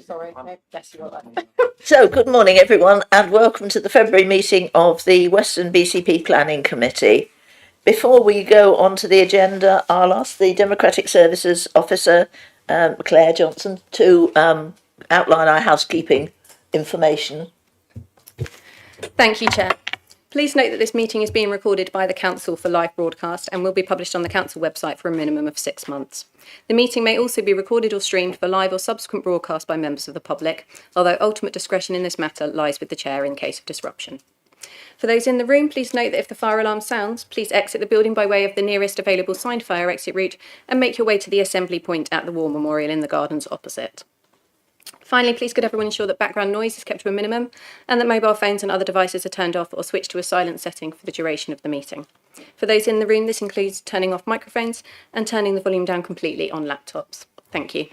Sorry, no, bless you all. So, good morning everyone and welcome to the February meeting of the Western BCP Planning Committee. Before we go on to the agenda, I'll ask the Democratic Services Officer, Claire Johnson, to outline our housekeeping information. Thank you, Chair. Please note that this meeting is being recorded by the Council for live broadcast and will be published on the Council website for a minimum of 6 months. The meeting may also be recorded or streamed for live or subsequent broadcast by members of the public, although ultimate discretion in this matter lies with the Chair in case of disruption. For those in the room, please note that if the fire alarm sounds, please exit the building by way of the nearest available signed fire exit route and make your way to the assembly point at the War Memorial in the gardens opposite. Finally, please could everyone ensure that background noise is kept to a minimum and that mobile phones and other devices are turned off or switched to a silent setting for the duration of the meeting. For those in the room, this includes turning off microphones and turning the volume down completely on laptops. Thank you.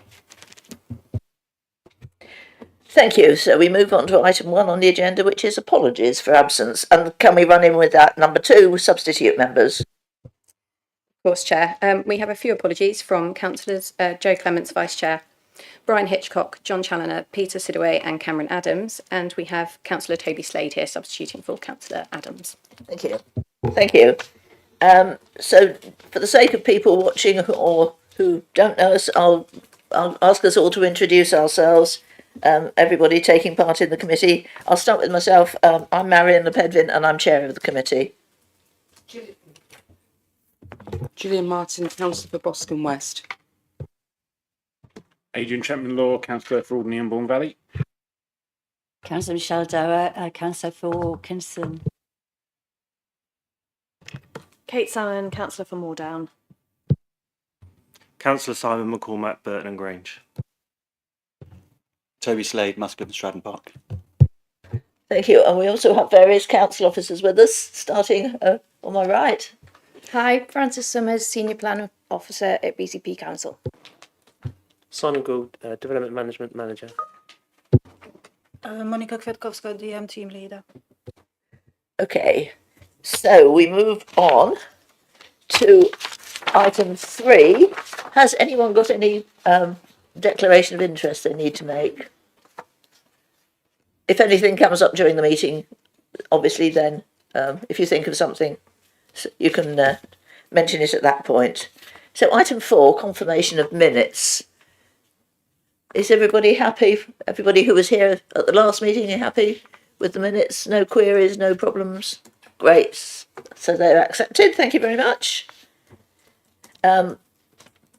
Thank you. So we move on to item 1 on the agenda, which is apologies for absence. And can we run in with that? Number 2, substitute members. Of course, Chair. We have a few apologies from Councillors Joe Clements, Vice Chair, Brian Hitchcock, John Challoner, Peter Sidaway and Cameron Adams, and we have Councillor Toby Slade here substituting for Councillor Adams. Thank you. Thank you. So for the sake of people watching or who don't know us, I'll ask us all to introduce ourselves, everybody taking part in the committee. I'll start with myself. I'm Marion Lepedvin and I'm chair of the committee. Gillian Martin, Councillor for Boscombe West. Adrian Chapman-Law, Councillor for Alderney and Bourne Valley. Councillor Michelle Dower, Councillor for Kinston. Kate Salmon, Councillor for Moordown. Councillor Simon McCormack, Burton and Grange. Toby Slade, Musgrave and Stratton Park. Thank you. And we also have various council officers with us, starting on my right. Hi, Frances Summers, Senior Planning Officer at BCP Council. Simon Gould, Development Management Manager. Monica Kwiatkowska, DM Team Leader. Okay, so we move on to item 3. Has anyone got any declaration of interest they need to make? If anything comes up during the meeting, obviously then, if you think of something, you can mention it at that point. So item 4, confirmation of minutes. Is everybody happy? Everybody who was here at the last meeting, are you happy with the minutes? No queries, no problems? Great. So they're accepted. Thank you very much.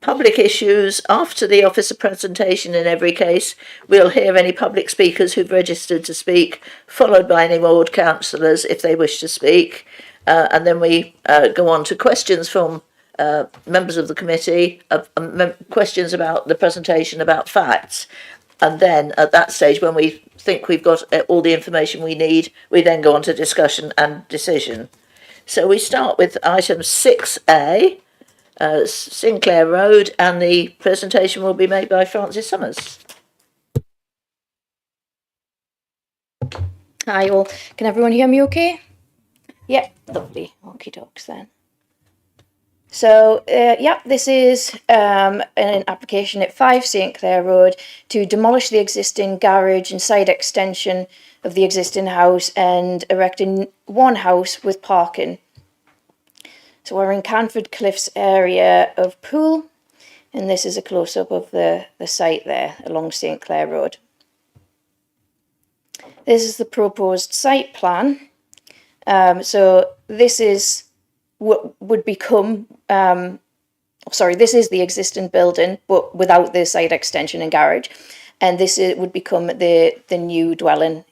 Public issues. After the officer presentation in every case, we'll hear any public speakers who've registered to speak, followed by any ward councillors if they wish to speak. And then we go on to questions from members of the committee, questions about the presentation, about facts, and then at that stage, when we think we've got all the information we need, we then go on to discussion and decision. So we start with item 6A, Sinclair Road, and the presentation will be made by Frances Summers. Hi all, can everyone hear me okay? Yeah, lovely, okie dokes then. So, this is an application at 5 St Clair Road to demolish the existing garage and side extension of the existing house and erecting one house with parking. So we're in Canford Cliffs area of Poole, and this is a close-up of the site there along St Clair Road. This is the proposed site plan. So this is what would become, this is the existing building, but without the side extension and garage. And this would become the new dwelling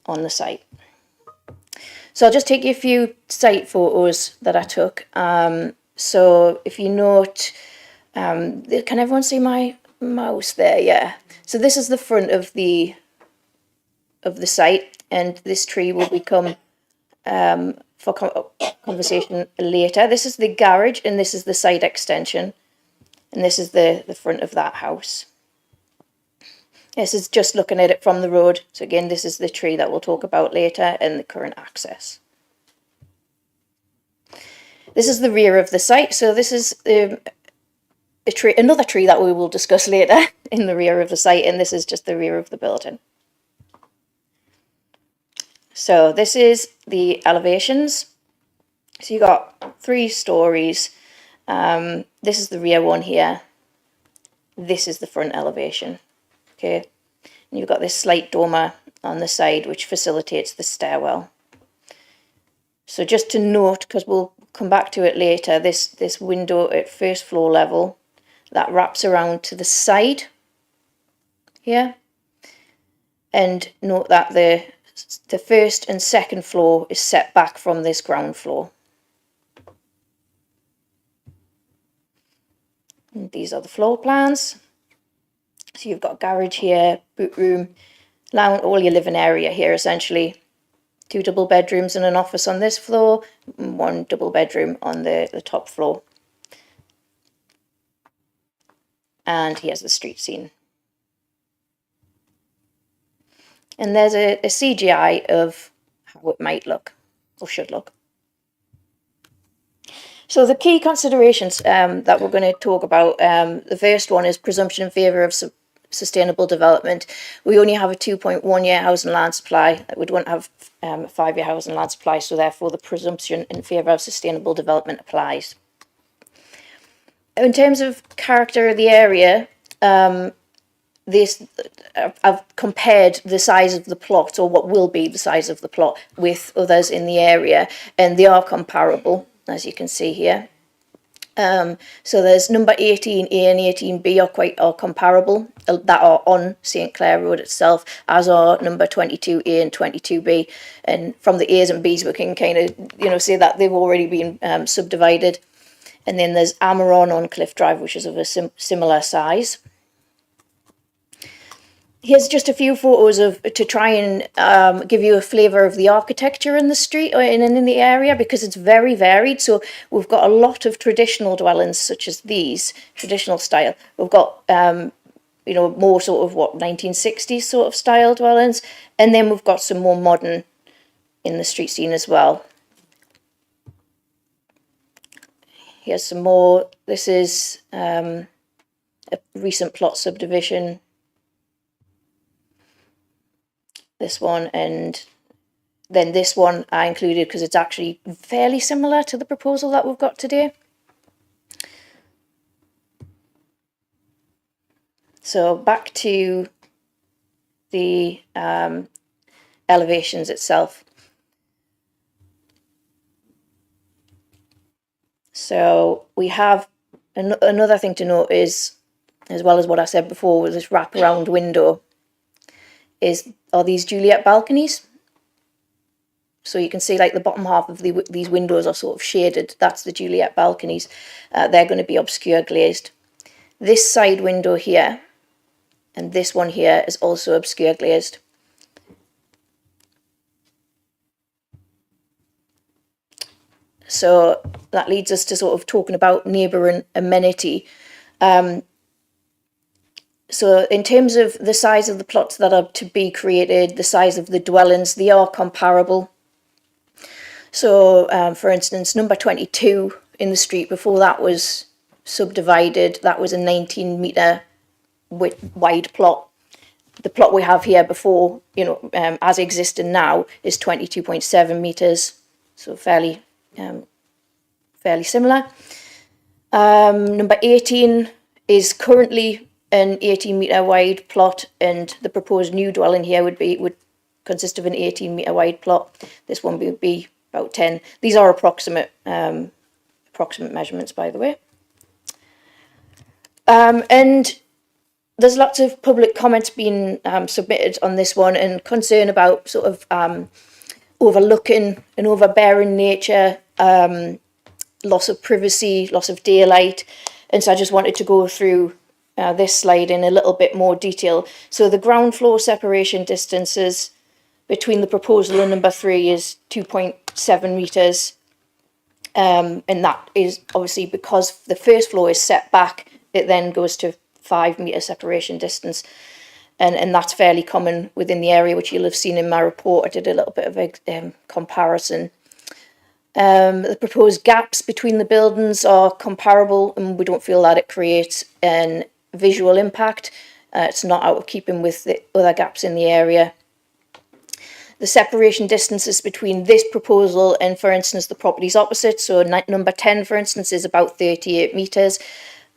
on the site. So I'll just take you a few site photos that I took. So if you note, can everyone see my mouse there? Yeah. So this is the front of the site, and this tree will become for conversation later. This is the garage and this is the side extension, and this is the front of that house. This is just looking at it from the road. So again, this is the tree that we'll talk about later and the current access. This is the rear of the site. So this is another tree that we will discuss later in the rear of the site, and this is just the rear of the building. So this is the elevations. So you got 3 stories. This is the rear one here. This is the front elevation. Okay, and you've got this slate dormer on the side, which facilitates the stairwell. So just to note, because we'll come back to it later, this window at first floor level, that wraps around to the side here. And note that the first and second floor is set back from this ground floor. And these are the floor plans. So you've got garage here, boot room, lounge, all your living area here essentially. 2 double bedrooms and an office on this floor, 1 double bedroom on the top floor. And here's the street scene. And there's a CGI of how it might look, or should look. So the key considerations that we're going to talk about, the first one is presumption in favour of sustainable development. We only have a 2.1 year housing land supply. We don't have a 5-year housing land supply, so therefore the presumption in favour of sustainable development applies. In terms of character of the area, I've compared the size of the plot, or what will be the size of the plot, with others in the area, and they are comparable, as you can see here. So there's number 18A and 18B are comparable, that are on St Clair Road itself, as are number 22A and 22B. And from the A's and B's, we can kind of, say that they've already been subdivided. And then there's Amaron on Cliff Drive, which is of a similar size. Here's just a few photos to try and give you a flavour of the architecture in the street and in the area, because it's very varied. So we've got a lot of traditional dwellings, such as these, traditional style. We've got, more sort of 1960s sort of style dwellings. And then we've got some more modern in the street scene as well. Here's some more. This is a recent plot subdivision. This one, and then this one I included because it's actually fairly similar to the proposal that we've got today. So back to the elevations itself. So we have another thing to note is, as well as what I said before with this wraparound window, are these Juliet balconies. So you can see like the bottom half of these windows are sort of shaded. That's the Juliet balconies. They're going to be obscure glazed. This side window here and this one here is also obscure glazed. So that leads us to sort of talking about neighbouring amenity. So in terms of the size of the plots that are to be created, the size of the dwellings, they are comparable. So, for instance, number 22 in the street, before that was subdivided, that was a 19 metre wide plot. The plot we have here before, as existing now, is 22.7 metres, so fairly similar. Number 18 is currently an 18 metre wide plot, and the proposed new dwelling here would consist of an 18 metre wide plot. This one would be about 10. These are approximate measurements, by the way. And there's lots of public comments being submitted on this one, and concern about sort of overlooking and overbearing nature, loss of privacy, loss of daylight. And so I just wanted to go through this slide in a little bit more detail. So the ground floor separation distances between the proposal and number 3 is 2.7 metres. And that is obviously because the first floor is set back, it then goes to 5 metre separation distance. And that's fairly common within the area, which you'll have seen in my report. I did a little bit of a comparison. The proposed gaps between the buildings are comparable, and we don't feel that it creates an visual impact. It's not out of keeping with the other gaps in the area. The separation distances between this proposal and, for instance, the properties opposite, so number 10, for instance, is about 38 metres.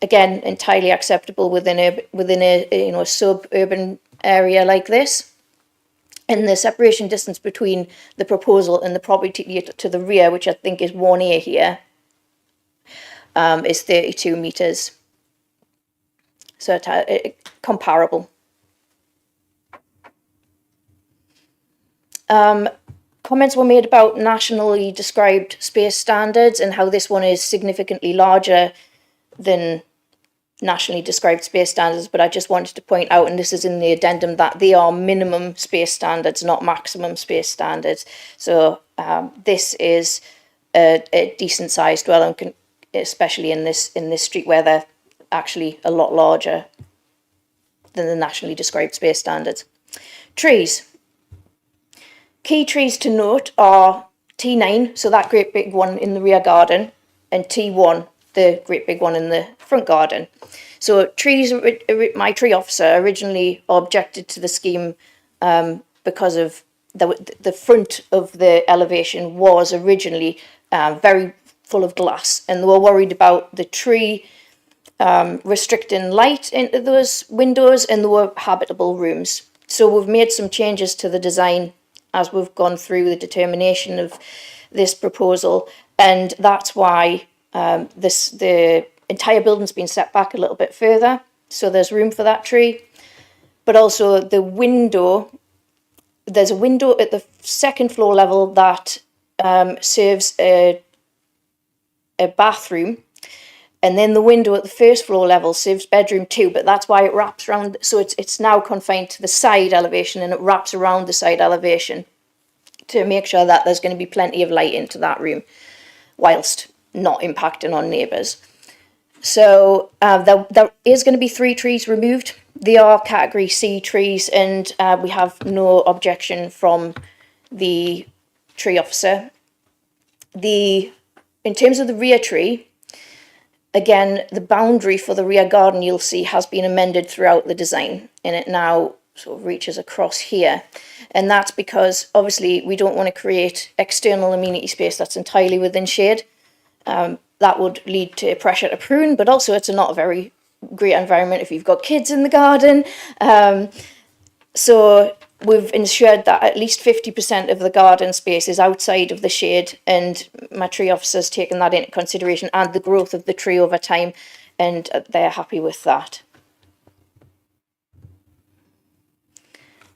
Again, entirely acceptable within a suburban area like this. And the separation distance between the proposal and the property to the rear, which I think is 1A here, is 32 metres. So comparable. Comments were made about nationally described space standards and how this one is significantly larger than nationally described space standards, but I just wanted to point out, and this is in the addendum, that they are minimum space standards, not maximum space standards. So this is a decent sized dwelling, especially in this street where they're actually a lot larger than the nationally described space standards. Trees. Key trees to note are T9, so that great big one in the rear garden, and T1, the great big one in the front garden. So trees, my tree officer originally objected to the scheme because of the front of the elevation was originally very full of glass, and they were worried about the tree restricting light into those windows, and there were habitable rooms. So we've made some changes to the design as we've gone through the determination of this proposal, and that's why the entire building's been set back a little bit further, so there's room for that tree. But also the window, there's a window at the second floor level that serves a bathroom, and then the window at the first floor level serves bedroom 2, but that's why it wraps around, so it's now confined to the side elevation, and it wraps around the side elevation to make sure that there's going to be plenty of light into that room whilst not impacting on neighbours. So there is going to be 3 trees removed. They are category C trees, and we have no objection from the tree officer. In terms of the rear tree, again, the boundary for the rear garden, you'll see, has been amended throughout the design, and it now sort of reaches across here. And that's because, obviously, we don't want to create external amenity space that's entirely within shade. That would lead to pressure to prune, but also it's not a very great environment if you've got kids in the garden. So we've ensured that at least 50% of the garden space is outside of the shade, and my tree officer's taken that into consideration, and the growth of the tree over time, and they're happy with that.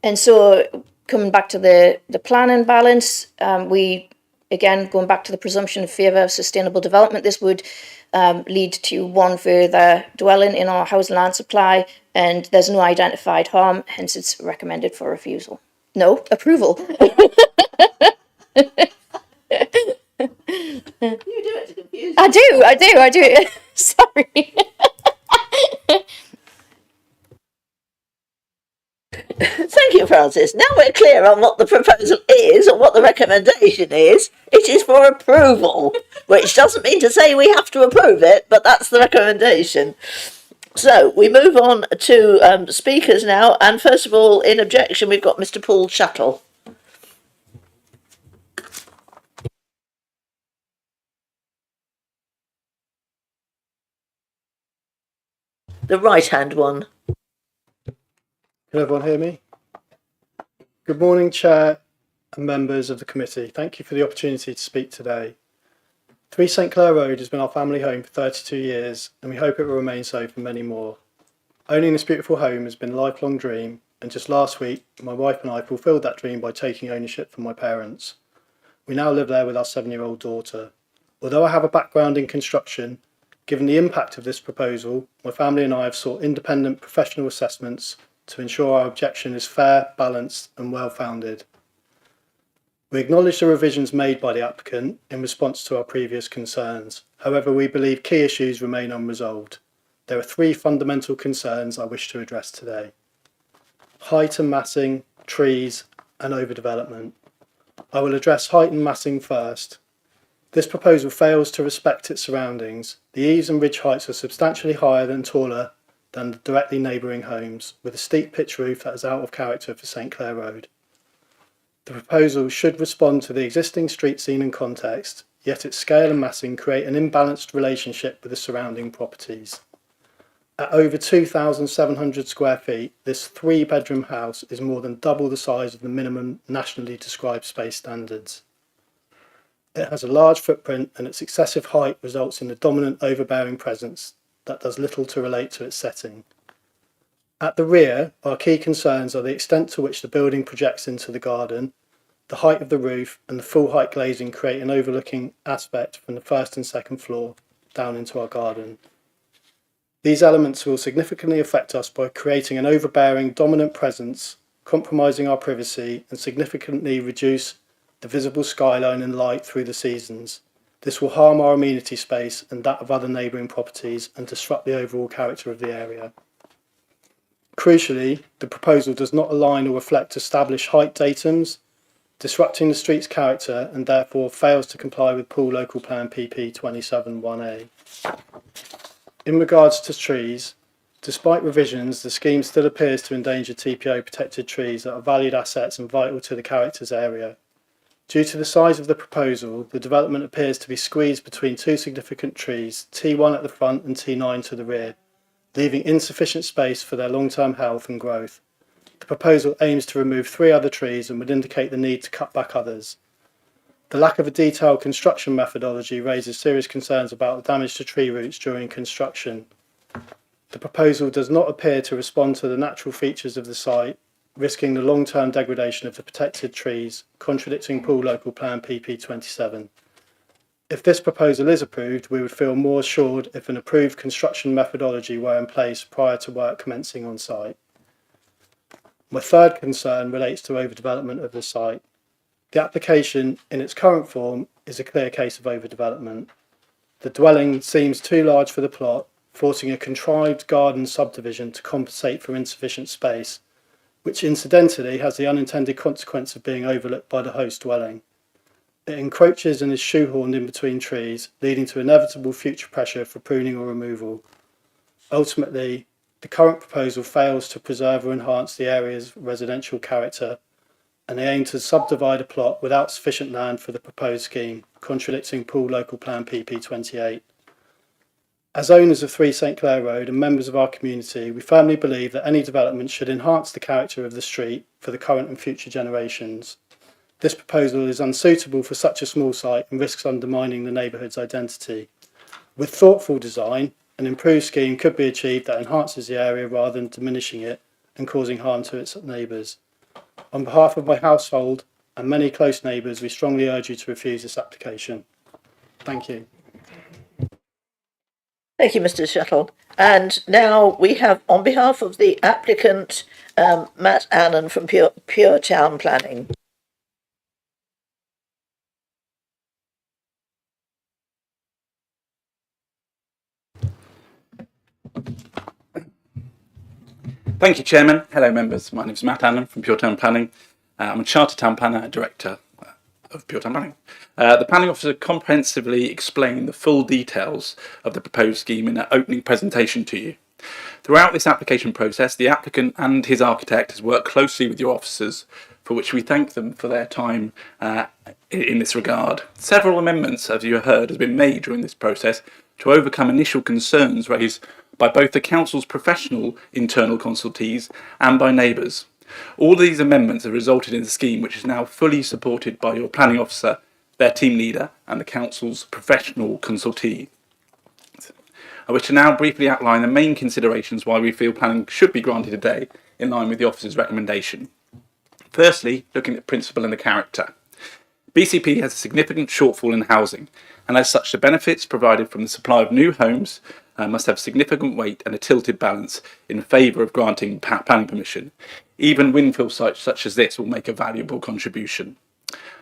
And so coming back to the planning balance, again, going back to the presumption in favour of sustainable development, this would lead to one further dwelling in our housing land supply, and there's no identified harm, hence it's recommended for refusal. No, approval. You do it to confuse me. I do. Sorry. Thank you, Francis. Now we're clear on what the proposal is and what the recommendation is. It is for approval, which doesn't mean to say we have to approve it, but that's the recommendation. So we move on to speakers now, and first of all, in objection, we've got Mr. Paul Chattle. The right-hand one. Can everyone hear me? Good morning, Chair and members of the committee. Thank you for the opportunity to speak today. 3 St Clair Road has been our family home for 32 years, and we hope it will remain so for many more. Owning this beautiful home has been a lifelong dream, and just last week, my wife and I fulfilled that dream by taking ownership from my parents. We now live there with our 7-year-old daughter. Although I have a background in construction, given the impact of this proposal, my family and I have sought independent professional assessments to ensure our objection is fair, balanced and well-founded. We acknowledge the revisions made by the applicant in response to our previous concerns. However, we believe key issues remain unresolved. There are 3 fundamental concerns I wish to address today: height and massing, trees and overdevelopment. I will address height and massing first. This proposal fails to respect its surroundings. The eaves and ridge heights are substantially higher and taller than the directly neighbouring homes, with a steep pitch roof that is out of character for St Clair Road. The proposal should respond to the existing street scene and context, yet its scale and massing create an imbalanced relationship with the surrounding properties. At over 2,700 square feet, this 3-bedroom house is more than double the size of the minimum nationally described space standards. It has a large footprint, and its excessive height results in a dominant overbearing presence that does little to relate to its setting. At the rear, our key concerns are the extent to which the building projects into the garden, the height of the roof, and the full height glazing create an overlooking aspect from the first and second floor down into our garden. These elements will significantly affect us by creating an overbearing dominant presence, compromising our privacy, and significantly reduce the visible skyline and light through the seasons. This will harm our amenity space and that of other neighbouring properties and disrupt the overall character of the area. Crucially, the proposal does not align or reflect established height datums, disrupting the street's character, and therefore fails to comply with Poole Local Plan PP 27-1A. In regards to trees, despite revisions, the scheme still appears to endanger TPO protected trees that are valued assets and vital to the character's area. Due to the size of the proposal, the development appears to be squeezed between two significant trees, T1 at the front and T9 to the rear, leaving insufficient space for their long-term health and growth. The proposal aims to remove 3 other trees and would indicate the need to cut back others. The lack of a detailed construction methodology raises serious concerns about the damage to tree roots during construction. The proposal does not appear to respond to the natural features of the site, risking the long-term degradation of the protected trees, contradicting Poole Local Plan PP 27. If this proposal is approved, we would feel more assured if an approved construction methodology were in place prior to work commencing on site. My third concern relates to overdevelopment of the site. The application, in its current form, is a clear case of overdevelopment. The dwelling seems too large for the plot, forcing a contrived garden subdivision to compensate for insufficient space, which incidentally has the unintended consequence of being overlooked by the host dwelling. It encroaches and is shoehorned in between trees, leading to inevitable future pressure for pruning or removal. Ultimately, the current proposal fails to preserve or enhance the area's residential character, and they aim to subdivide a plot without sufficient land for the proposed scheme, contradicting Poole Local Plan PP 28. As owners of 3 St Clair Road and members of our community, we firmly believe that any development should enhance the character of the street for the current and future generations. This proposal is unsuitable for such a small site and risks undermining the neighbourhood's identity. With thoughtful design, an improved scheme could be achieved that enhances the area rather than diminishing it and causing harm to its neighbours. On behalf of my household and many close neighbours, we strongly urge you to refuse this application. Thank you. Thank you, Mr. Shuttle. And now we have, on behalf of the applicant, Matt Allen from Pure Town Planning. Thank you, Chairman. Hello, members. My name is Matt Allen from Pure Town Planning. I'm a Chartered Town Planner and Director of Pure Town Planning. The Planning Officer comprehensively explained the full details of the proposed scheme in an opening presentation to you. Throughout this application process, the applicant and his architect has worked closely with your officers, for which we thank them for their time in this regard. Several amendments, as you have heard, have been made during this process to overcome initial concerns raised by both the Council's professional internal consultees and by neighbours. All these amendments have resulted in a scheme which is now fully supported by your planning officer, their team leader and the Council's professional consultee. I wish to now briefly outline the main considerations why we feel planning should be granted today in line with the officer's recommendation. Firstly, looking at principle and the character. BCP has a significant shortfall in housing, and as such the benefits provided from the supply of new homes must have significant weight and a tilted balance in favour of granting planning permission. Even windfill sites such as this will make a valuable contribution.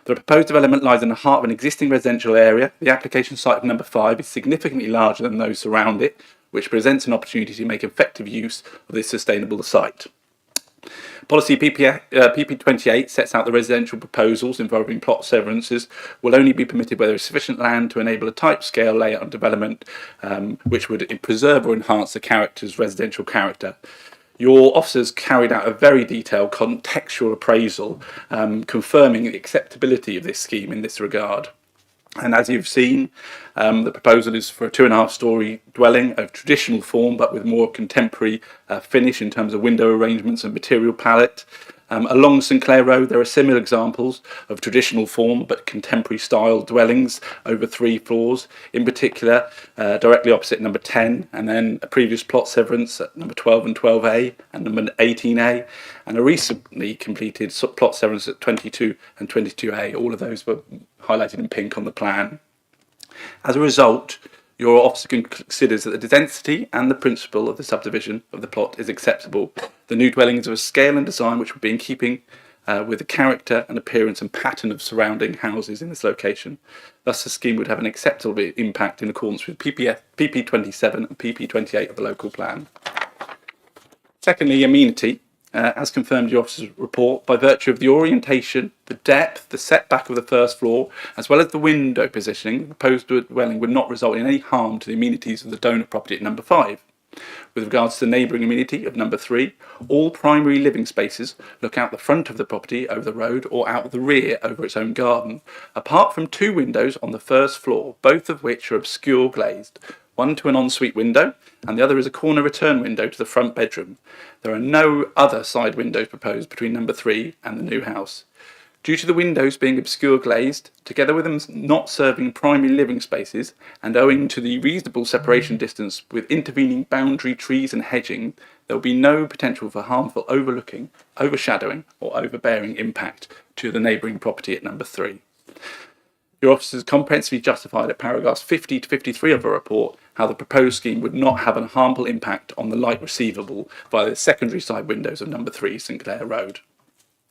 The proposed development lies in the heart of an existing residential area. The application site of number 5 is significantly larger than those surround it, which presents an opportunity to make effective use of this sustainable site. Policy PP28 sets out the residential proposals involving plot severances will only be permitted where there is sufficient land to enable a type-scale layout and development which would preserve or enhance the character's residential character. Your officers carried out a very detailed contextual appraisal confirming the acceptability of this scheme in this regard. And as you've seen, the proposal is for a 2.5-storey dwelling of traditional form, but with more contemporary finish in terms of window arrangements and material palette. Along St Clair Road, there are similar examples of traditional form, but contemporary style dwellings over 3 floors, in particular, directly opposite number 10, and then a previous plot severance at number 12 and 12A, and number 18A, and a recently completed plot severance at 22 and 22A. All of those were highlighted in pink on the plan. As a result, your officer considers that the density and the principle of the subdivision of the plot is acceptable. The new dwellings are of a scale and design which would be in keeping with the character and appearance and pattern of surrounding houses in this location. Thus, the scheme would have an acceptable impact in accordance with PP27 and PP28 of the local plan. Secondly, amenity. As confirmed in your officer's report, by virtue of the orientation, the depth, the setback of the first floor, as well as the window positioning, the proposed dwelling would not result in any harm to the amenities of the donor property at number 5. With regards to the neighbouring amenity of number 3, all primary living spaces look out the front of the property over the road or out the rear over its own garden, apart from 2 windows on the first floor, both of which are obscure glazed. One to an ensuite window, and the other is a corner return window to the front bedroom. There are no other side windows proposed between number 3 and the new house. Due to the windows being obscure glazed, together with them not serving primary living spaces, and owing to the reasonable separation distance with intervening boundary trees and hedging, there will be no potential for harmful overlooking, overshadowing, or overbearing impact to the neighbouring property at number 3. Your officers comprehensively justified at paragraphs 50 to 53 of the report how the proposed scheme would not have a harmful impact on the light receivable via the secondary side windows of number 3 St Clair Road.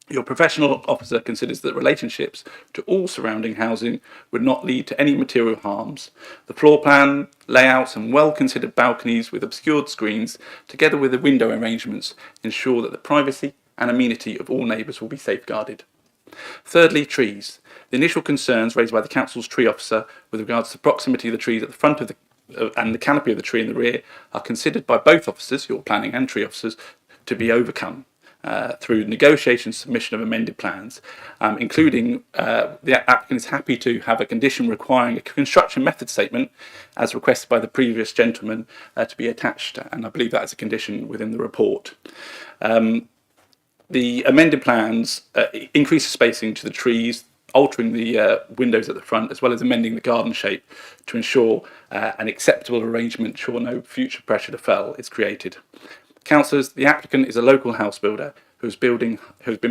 Your professional officer considers that relationships to all surrounding housing would not lead to any material harms. The floor plan, layouts and well-considered balconies with obscured screens, together with the window arrangements, ensure that the privacy and amenity of all neighbours will be safeguarded. Thirdly, trees. The initial concerns raised by the Council's tree officer with regards to the proximity of the trees at the front of and the canopy of the tree in the rear are considered by both officers, your planning and tree officers, to be overcome through negotiation and submission of amended plans, including the applicant is happy to have a condition requiring a construction method statement as requested by the previous gentleman to be attached, and I believe that is a condition within the report. The amended plans increase the spacing to the trees, altering the windows at the front, as well as amending the garden shape to ensure an acceptable arrangement, ensure no future pressure to fell is created. Councillors, the applicant is a local house builder who's been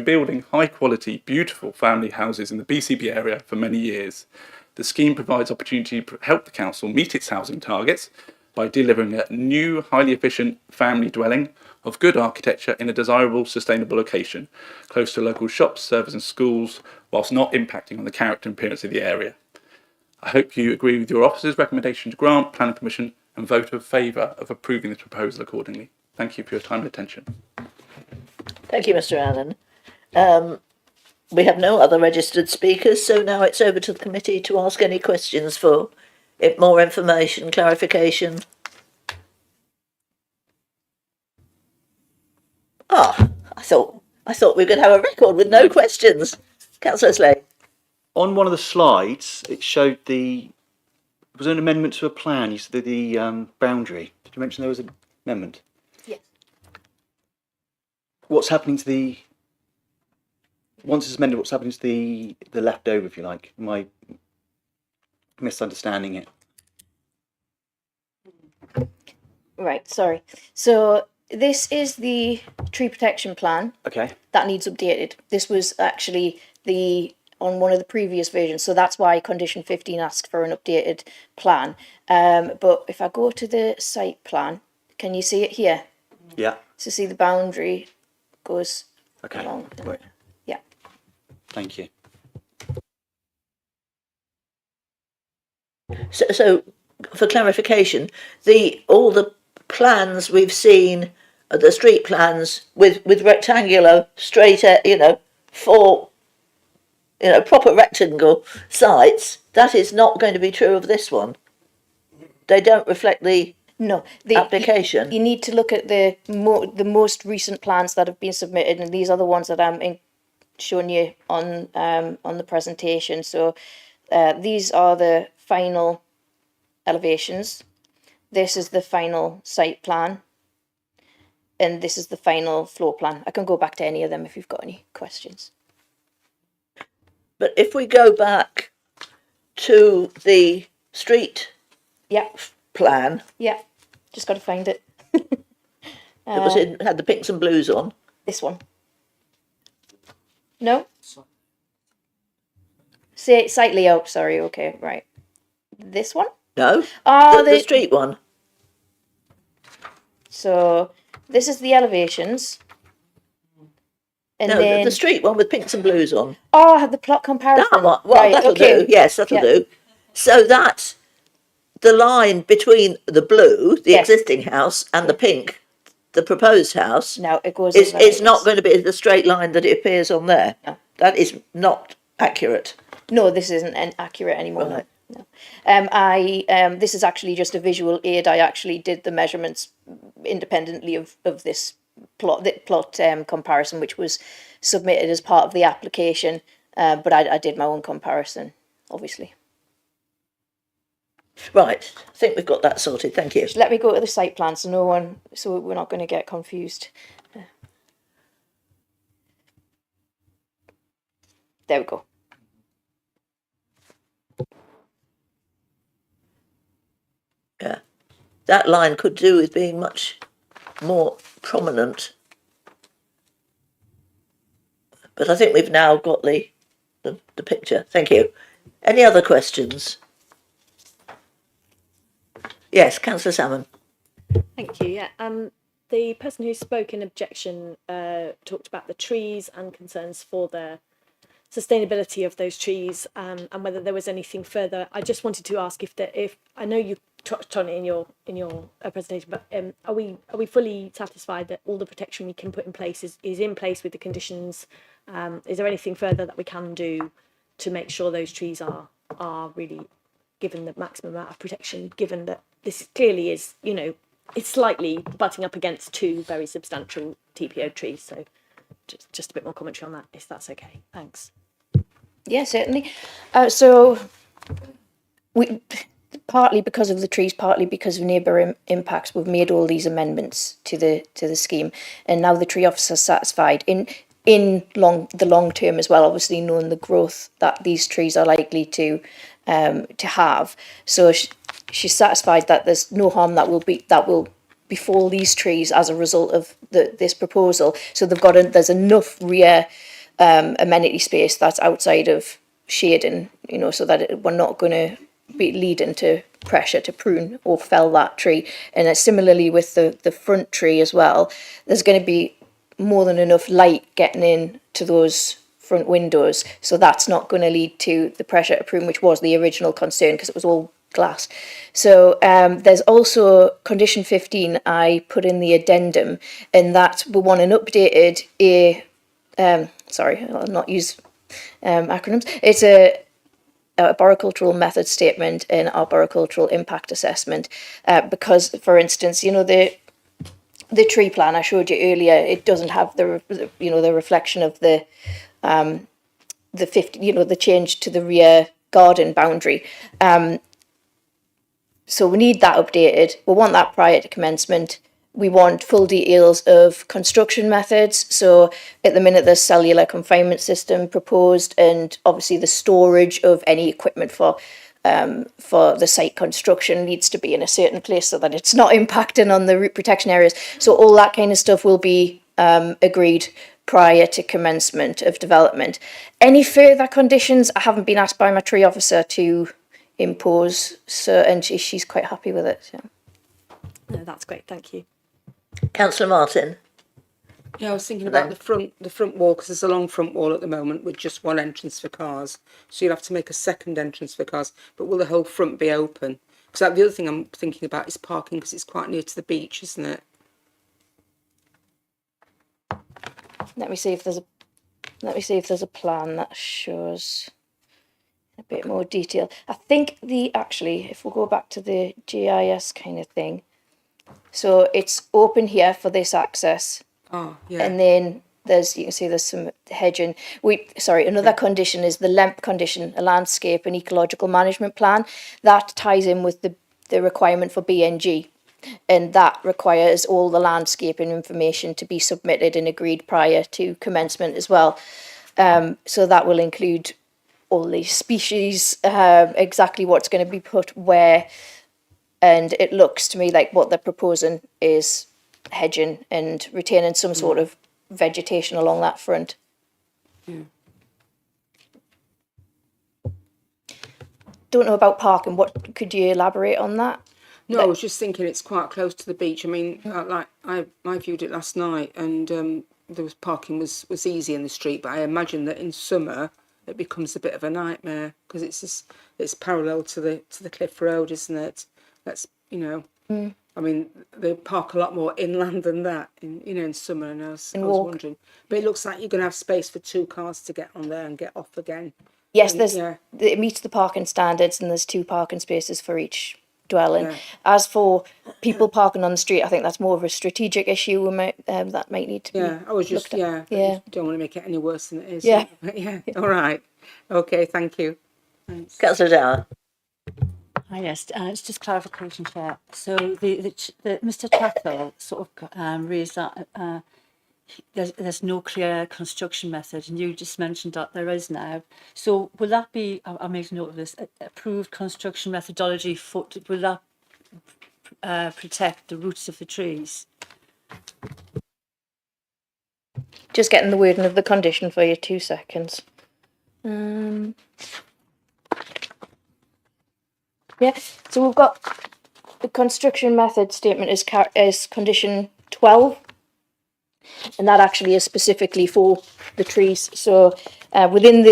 building high quality, beautiful family houses in the BCP area for many years. The scheme provides opportunity to help the council meet its housing targets by delivering a new, highly efficient family dwelling of good architecture in a desirable, sustainable location, close to local shops, services and schools, whilst not impacting on the character and appearance of the area. I hope you agree with your officer's recommendation to grant planning permission and vote in favour of approving this proposal accordingly. Thank you for your time and attention. Thank you, Mr. Allen. We have no other registered speakers, so now it's over to the committee to ask any questions for more information, clarification. I thought we were going to have a record with no questions. Councillor Slade. On one of the slides, it showed was an amendment to a plan. You said the boundary. Did you mention there was an amendment? Yes. What's happening to once it's amended, what's happening to the leftover, if you like? Am I misunderstanding it? Right, sorry. So this is the tree protection plan. Okay. That needs updated. This was actually on one of the previous versions, so that's why condition 15 asked for an updated plan. But if I go to the site plan, can you see it here? Yeah. So see the boundary goes along. Right. Yeah. Thank you. So for clarification, all the plans we've seen the street plans with rectangular, straight, four, proper rectangle sites, that is not going to be true of this one. They don't reflect the application. You need to look at the most recent plans that have been submitted, and these are the ones that I'm showing you on the presentation. So these are the final elevations. This is the final site plan, and this is the final floor plan. I can go back to any of them if you've got any questions. But if we go back to the street plan, just got to find it. it had the pinks and blues on. This one. No? Say site layout, sorry, okay, right. This one? No, Oh, the street one. So this is the elevations. And no, then the street one with pinks and blues on. Oh, I had the plot comparison. That one. Well, right, that'll do. Yes, that'll do. So that's the line between the blue, the existing house, and the pink, the proposed house. No, it goes. It's not going to be the straight line that it appears on there. No. That is not accurate. No, this isn't accurate anymore. Right. No. This is actually just a visual aid. I actually did the measurements independently of this plot comparison, which was submitted as part of the application. But I did my own comparison, obviously. Right, I think we've got that sorted. Thank you. Just let me go to the site plan so we're not going to get confused. There we go. Yeah, that line could do with being much more prominent. But I think we've now got the picture. Thank you. Any other questions? Yes, Councillor Salmon. Thank you. Yeah. The person who spoke in objection talked about the trees and concerns for the sustainability of those trees, and whether there was anything further. I just wanted to ask if I know you touched on it in your presentation, but are we fully satisfied that all the protection we can put in place is in place with the conditions? Is there anything further that we can do to make sure those trees are really given the maximum amount of protection, given that this clearly is, it's slightly butting up against two very substantial TPO trees? So just a bit more commentary on that, if that's okay. Thanks. Yeah, certainly. So we, partly because of the trees, partly because of neighbour impacts, we've made all these amendments to the scheme, and now the tree officer's satisfied in the long term as well, obviously knowing the growth that these trees are likely to have. So she's satisfied that there's no harm that will befall these trees as a result of this proposal. So there's enough rear amenity space that's outside of shading, so that we're not going to be leading to pressure to prune or fell that tree. And similarly with the front tree as well, there's going to be more than enough light getting in to those front windows, so that's not going to lead to the pressure to prune, which was the original concern because it was all glass. So there's also condition 15 I put in the addendum, and that we want an updated I'll not use acronyms. It's a arboricultural method statement and arboricultural impact assessment, because, for instance, the tree plan I showed you earlier, it doesn't have the reflection of the 50, the change to the rear garden boundary. So we need that updated. We want that prior to commencement. We want full details of construction methods. So at the minute there's cellular confinement system proposed, and obviously the storage of any equipment for the site construction needs to be in a certain place so that it's not impacting on the root protection areas. So all that kind of stuff will be agreed prior to commencement of development. Any further conditions I haven't been asked by my tree officer to impose, so, and she's quite happy with it. So. No, that's great, thank you. Councillor Martin. Yeah, I was thinking about the front wall, because there's a long front wall at the moment with just one entrance for cars. So you'll have to make a second entrance for cars. But will the whole front be open? Because the other thing I'm thinking about is parking, because it's quite near to the beach, isn't it? let me see if there's a plan that shows a bit more detail. I think if we'll go back to the GIS kind of thing, so it's open here for this access. Oh, yeah. And then you can see there's some hedging. Another condition is the LEMP condition, a landscape and ecological management plan. That ties in with the requirement for BNG. And that requires all the landscaping information to be submitted and agreed prior to commencement as well. So that will include all the species, exactly what's going to be put where. And it looks to me like what they're proposing is hedging and retaining some sort of vegetation along that front. Don't know about parking. What could you elaborate on that? No, I was just thinking it's quite close to the beach. I mean, I viewed it last night, and there was parking was easy in the street, but I imagine that in summer it becomes a bit of a nightmare because it's parallel to the cliff road, isn't it? That's I mean, they park a lot more inland than that in summer, and I was wondering. But it looks like you're going to have space for 2 cars to get on there and get off again. Yes, it meets the parking standards, and there's 2 parking spaces for each dwelling. Yeah. As for people parking on the street, I think that's more of a strategic issue. That might need to be. Yeah, I was just Yeah. Don't want to make it any worse than it is. Yeah. Yeah. All right. Okay. Thank you. Thanks. Councillor Dower. Hi, yes, it's just clarification, Chair. So the Mr. Tackle sort of raised that there's no clear construction method, and you just mentioned that there is now. So will that be? I'll make note of this. Approved construction methodology. Will that protect the roots of the trees? Just getting the wording of the condition for you. 2 seconds. Yeah, so we've got the construction method statement is condition 12, and that actually is specifically for the trees. So within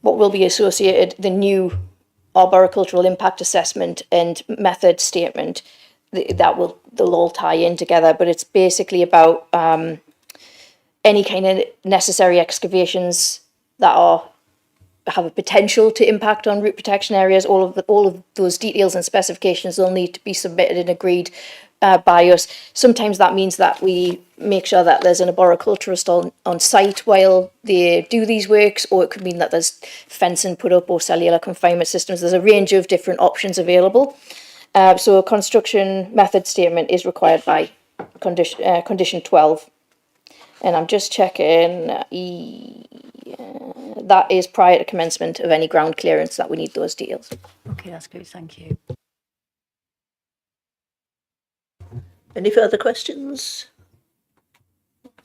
what will be associated, the new arboricultural impact assessment and method statement, they'll all tie in together, but it's basically about any kind of necessary excavations that have a potential to impact on root protection areas. All of those details and specifications will need to be submitted and agreed by us. Sometimes that means that we make sure that there's an arboriculturist on site while they do these works, or it could mean that there's fencing put up or cellular confinement systems. There's a range of different options available. So a construction method statement is required by condition 12. And I'm just checking, that is prior to commencement of any ground clearance that we need those details. Okay, that's good. Thank you. Any further questions?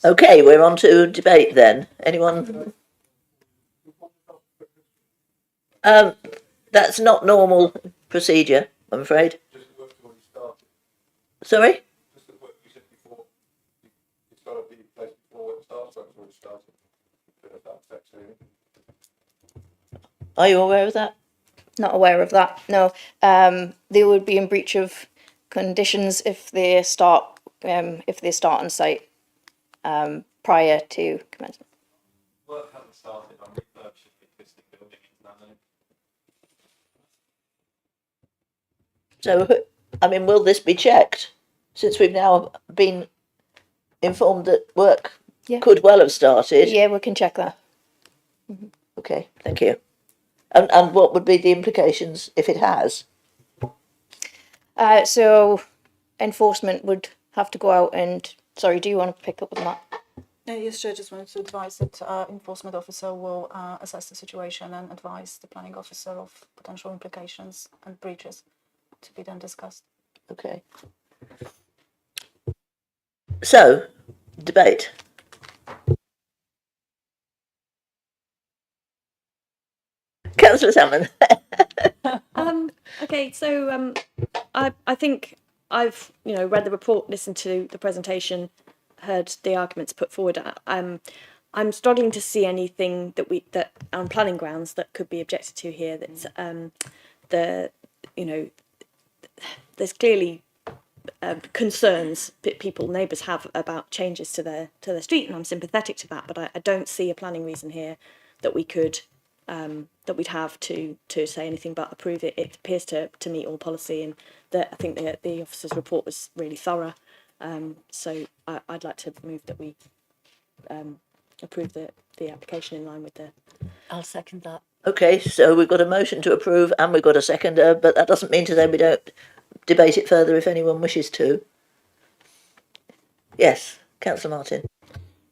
Okay, we're on to debate then. Anyone? That's not normal procedure, I'm afraid. Sorry? Are you aware of that? Not aware of that, no. They would be in breach of conditions if they start on site prior to commencement. Work hasn't started on refurbishing the existing building in London. So, I mean, will this be checked? Since we've now been informed that work could well have started. Yeah, we can check that. Mm-hmm. Okay, thank you. And what would be the implications if it has? So enforcement would have to go out and, sorry, do you want to pick up on that? Yes, Chair, just wanted to advise that enforcement officer will assess the situation and advise the planning officer of potential implications and breaches to be then discussed. Okay. So, debate. Councillor Salmon. Okay, so I think I've read the report, listened to the presentation, heard the arguments put forward. I'm struggling to see anything that on planning grounds that could be objected to here. That's there's clearly concerns that neighbours have about changes to their street, and I'm sympathetic to that. But I don't see a planning reason here that we could that we'd have to say anything but approve it. It appears to meet all policy, and that I think the officer's report was really thorough. So I'd like to move that we approve the application in line with the. I'll second that. Okay, so we've got a motion to approve and we've got a seconder, but that doesn't mean to say we don't debate it further if anyone wishes to. Yes, Councillor Martin.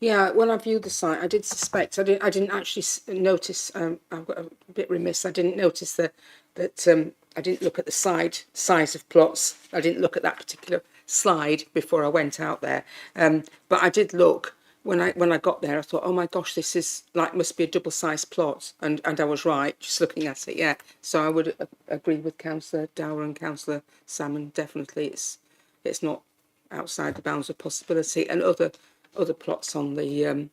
Yeah, when I viewed the site, I did suspect. I didn't actually notice. I've got a bit remiss. I didn't notice that I didn't look at the size of plots. I didn't look at that particular slide before I went out there. But I did look when I got there. I thought, oh my gosh, this is must be a double-sized plot, and I was right just looking at it. Yeah, so I would agree with Councillor Dower and Councillor Salmon. Definitely, it's not outside the bounds of possibility, and other plots on the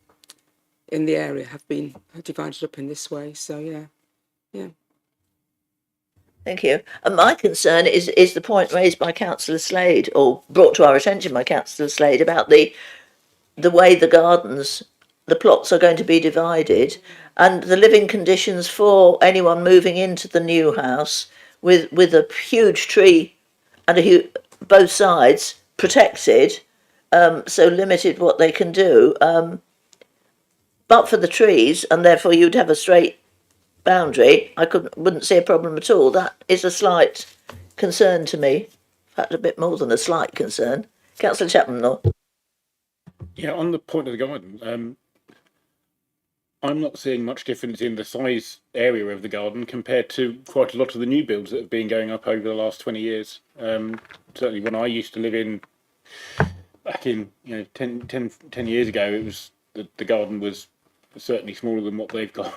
in the area have been divided up in this way. So yeah. Thank you. And my concern is the point raised by Councillor Slade, or brought to our attention by Councillor Slade, about the way the plots are going to be divided, and the living conditions for anyone moving into the new house with a huge tree and both sides protected, so limited what they can do. But for the trees, and therefore you'd have a straight boundary, I wouldn't see a problem at all. That is a slight concern to me. In fact, a bit more than a slight concern. Councillor Chapman, though. Yeah, on the point of the garden, I'm not seeing much difference in the size area of the garden compared to quite a lot of the new builds that have been going up over the last 20 years. Certainly when I used to live in, back in 10 years ago, it was the garden was certainly smaller than what they've got.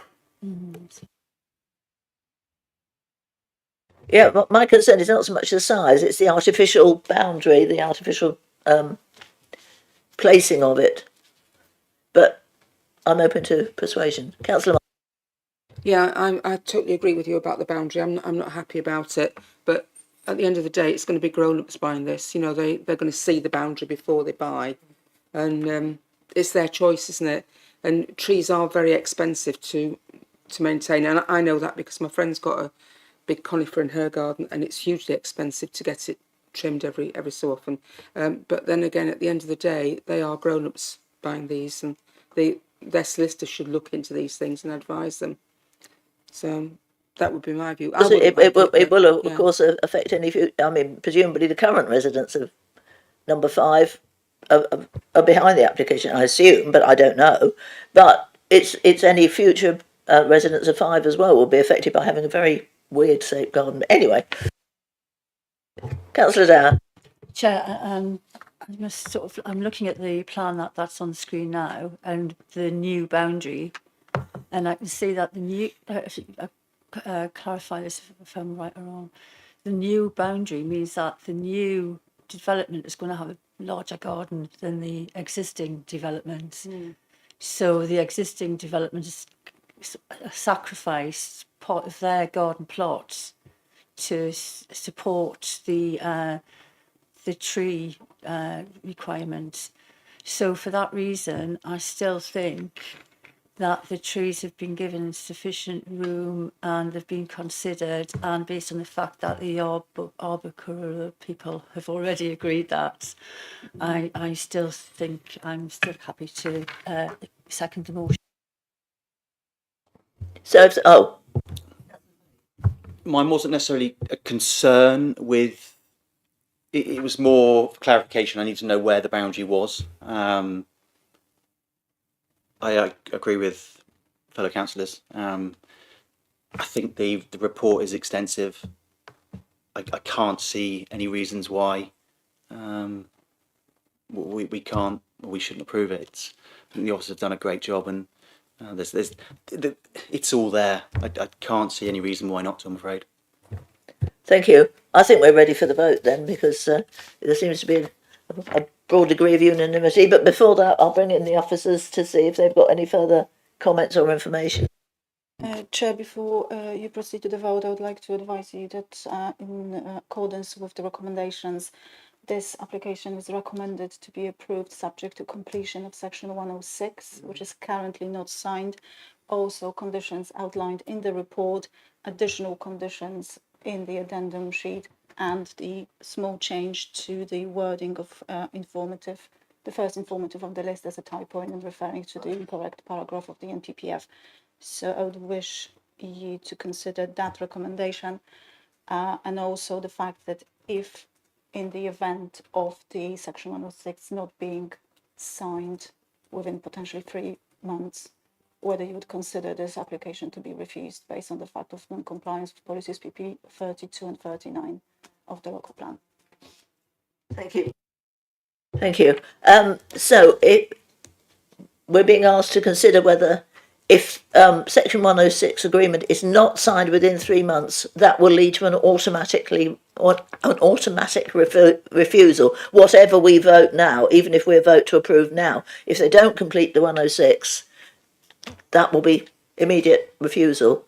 Yeah, but my concern is not so much the size, it's the artificial boundary, the artificial placing of it. But I'm open to persuasion. Councillor. Yeah, I totally agree with you about the boundary. I'm not happy about it, but at the end of the day, it's going to be grown-ups buying this. They're going to see the boundary before they buy, and it's their choice, isn't it? And trees are very expensive to maintain, and I know that because my friend's got a big conifer in her garden, and it's hugely expensive to get it trimmed every so often. But then again, at the end of the day, they are grown-ups buying these, and their solicitor should look into these things and advise them. So that would be my view. It will, of course, affect any future. I mean, presumably the current residents of number 5 are behind the application, I assume, but I don't know. But it's any future residents of 5 as well will be affected by having a very weird shaped garden. Anyway, Councillor Dower. Chair, I'm looking at the plan that's on the screen now, and the new boundary, and I can see that the new. Clarify this if I'm right or wrong. The new boundary means that the new development is going to have a larger garden than the existing development. So the existing development is sacrificed part of their garden plots to support the tree requirement. So for that reason, I still think that the trees have been given sufficient room and they've been considered, and based on the fact that the arboricultural people have already agreed that, I still think I'm still happy to second the motion. Mine wasn't necessarily a concern with. It was more clarification. I need to know where the boundary was. I agree with fellow councillors. I think the report is extensive. I can't see any reasons why we can't or we shouldn't approve it. I think the officers have done a great job, and it's all there. I can't see any reason why not to, I'm afraid. Thank you. I think we're ready for the vote then, because there seems to be a broad degree of unanimity. But before that, I'll bring in the officers to see if they've got any further comments or information. Chair, before you proceed to the vote, I would like to advise you that in accordance with the recommendations this application is recommended to be approved subject to completion of section 106, which is currently not signed. Also, conditions outlined in the report, additional conditions in the addendum sheet, and the small change to the wording of informative, the first informative of the list as a typo and referring to the incorrect paragraph of the NPPF. So I would wish you to consider that recommendation, and also the fact that if in the event of the section 106 not being signed within potentially 3 months, whether you would consider this application to be refused based on the fact of non-compliance with policies PP 32 and 39 of the local plan. Thank you. Thank you. We're being asked to consider whether, if Section 106 agreement is not signed within 3 months, that will lead to an automatic refusal, whatever we vote now, even if we vote to approve now. If they don't complete the 106, that will be immediate refusal.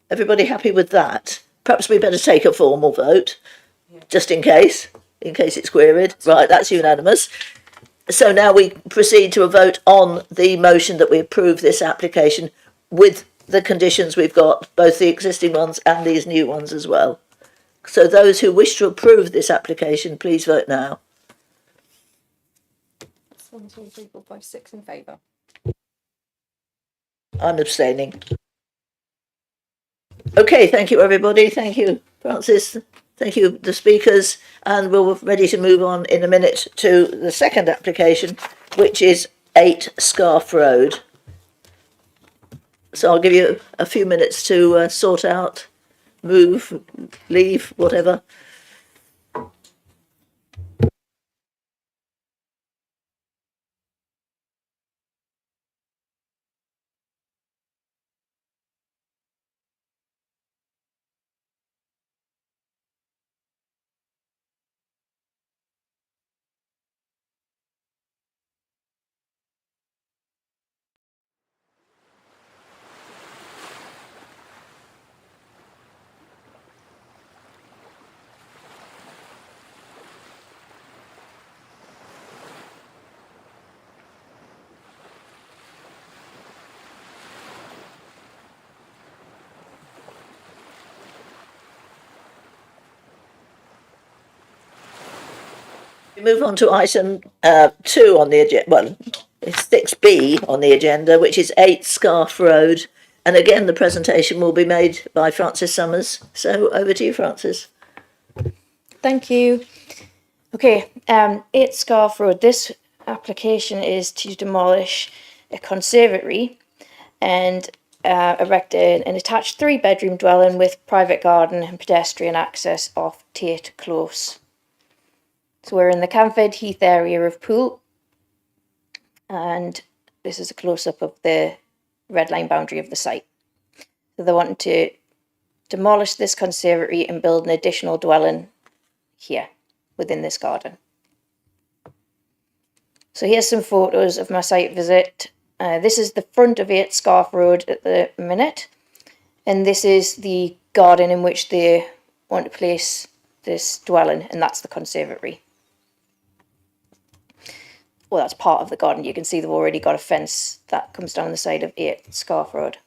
Everybody happy with that? Perhaps we better take a formal vote, just in case it's queried. Right, that's unanimous. So now we proceed to a vote on the motion that we approve this application with the conditions we've got, both the existing ones and these new ones as well. So those who wish to approve this application, please vote now. 1, 2, 3, 4, 5, 6 in favour. I'm abstaining. Okay, thank you everybody. Thank you, Francis. Thank you, the speakers. And we're ready to move on in a minute to the second application, which is 8 Scarf Road. So I'll give you a few minutes to sort out, move, leave, whatever. We move on to item 2 on the agenda. Well, it's 6B on the agenda, which is 8 Scarf Road. And again, the presentation will be made by Francis Summers. So over to you, Francis. Thank you. Okay, 8 Scarf Road. This application is to demolish a conservatory and erect an attached 3-bedroom dwelling with private garden and pedestrian access off Tate Close. So we're in the Camford Heath area of Poole, and this is a close-up of the red line boundary of the site. So they're wanting to demolish this conservatory and build an additional dwelling here within this garden. So here's some photos of my site visit. This is the front of 8 Scarf Road at the minute, and this is the garden in which they want to place this dwelling, and that's the conservatory. Well, that's part of the garden. You can see they've already got a fence that comes down the side of 8 Scarf Road.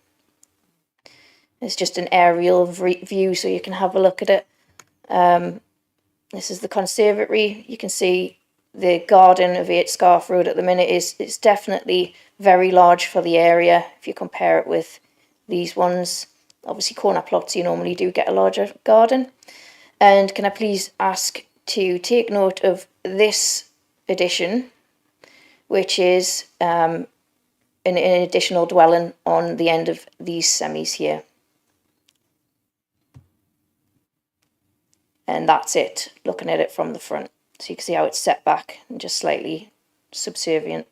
It's just an aerial view, so you can have a look at it. This is the conservatory. You can see the garden of 8 Scarf Road at the minute is definitely very large for the area if you compare it with these ones. Obviously, corner plots, you normally do get a larger garden. And can I please ask to take note of this addition, which is an additional dwelling on the end of these semis here. And that's it, looking at it from the front. So you can see how it's set back and just slightly subservient.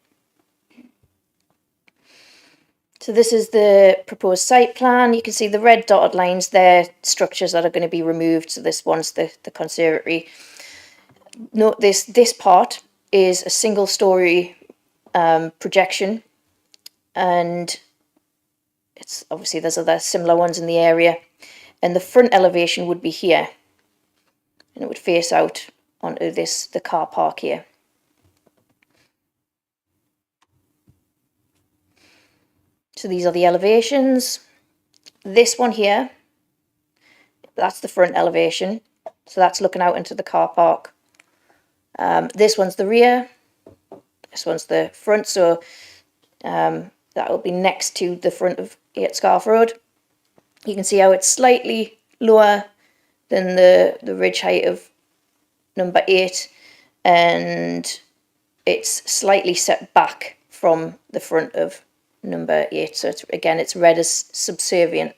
So this is the proposed site plan. You can see the red dotted lines there, structures that are going to be removed. So this one's the conservatory. Note this part is a single story projection, and it's obviously there's other similar ones in the area, and the front elevation would be here, and it would face out onto the car park here. So these are the elevations. This one here, that's the front elevation. So that's looking out into the car park. This one's the rear. This one's the front. So that will be next to the front of 8 Scarf Road. You can see how it's slightly lower than the ridge height of number 8, and it's slightly set back from the front of number 8. So it's read as subservient.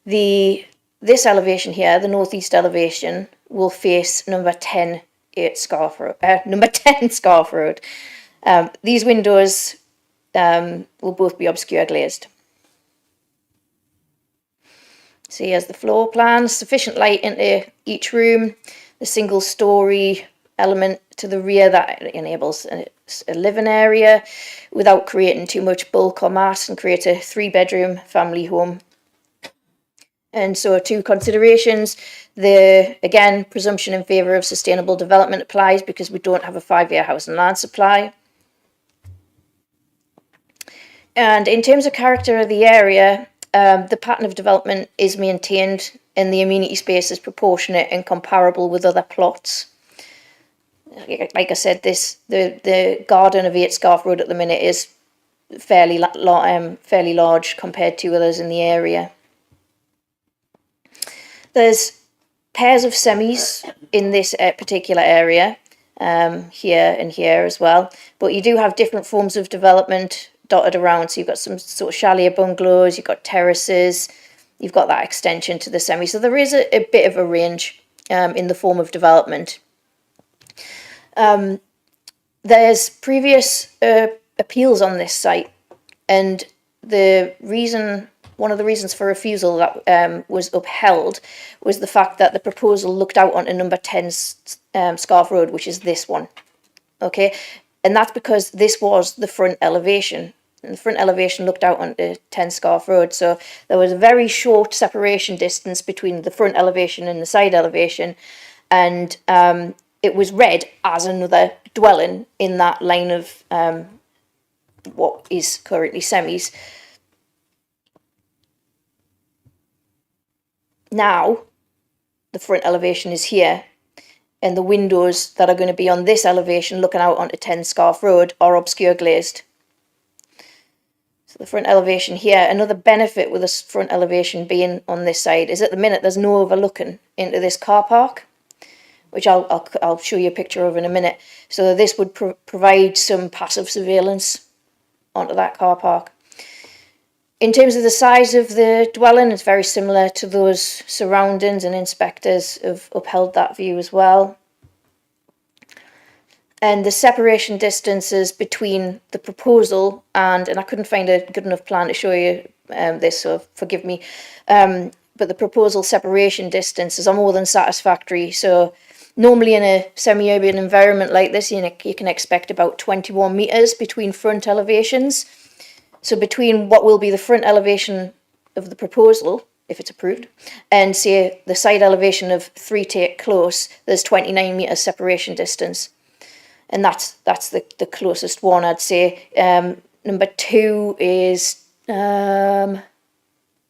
This elevation here, the northeast elevation, will face number 10 Scarf Road. Number 10 Scarf Road. These windows will both be obscure glazed. So here's the floor plan, sufficient light into each room, the single story element to the rear that enables a living area without creating too much bulk or mass, and create a 3-bedroom family home. And so 2 considerations. Again, presumption in favour of sustainable development applies because we don't have a 5-year house and land supply. And in terms of character of the area, the pattern of development is maintained and the amenity space is proportionate and comparable with other plots. Like I said, the garden of 8 Scarf Road at the minute is fairly large compared to others in the area. There's pairs of semis in this particular area, here and here as well, but you do have different forms of development dotted around. So you've got some sort of chalet bungalows, you've got terraces, you've got that extension to the semi. So there is a bit of a range in the form of development. There's previous appeals on this site, and one of the reasons for refusal that was upheld was the fact that the proposal looked out onto number 10 Scarf Road, which is this one. Okay, and that's because this was the front elevation. And the front elevation looked out onto 10 Scarf Road, so there was a very short separation distance between the front elevation and the side elevation, and it was read as another dwelling in that line of what is currently semis. Now, the front elevation is here, and the windows that are going to be on this elevation looking out onto 10 Scarf Road are obscure glazed. So the front elevation here, another benefit with this front elevation being on this side is at the minute there's no overlooking into this car park, which I'll show you a picture of in a minute. So this would provide some passive surveillance onto that car park. In terms of the size of the dwelling, it's very similar to those surroundings, and inspectors have upheld that view as well. And the separation distances between the proposal and I couldn't find a good enough plan to show you this, so forgive me, but the proposal separation distances are more than satisfactory. So normally in a semi-urban environment like this, you can expect about 21 metres between front elevations. So between what will be the front elevation of the proposal, if it's approved, and say the side elevation of 3 Take Close, there's 29 metres separation distance. And that's the closest one, I'd say. Number 2 is, I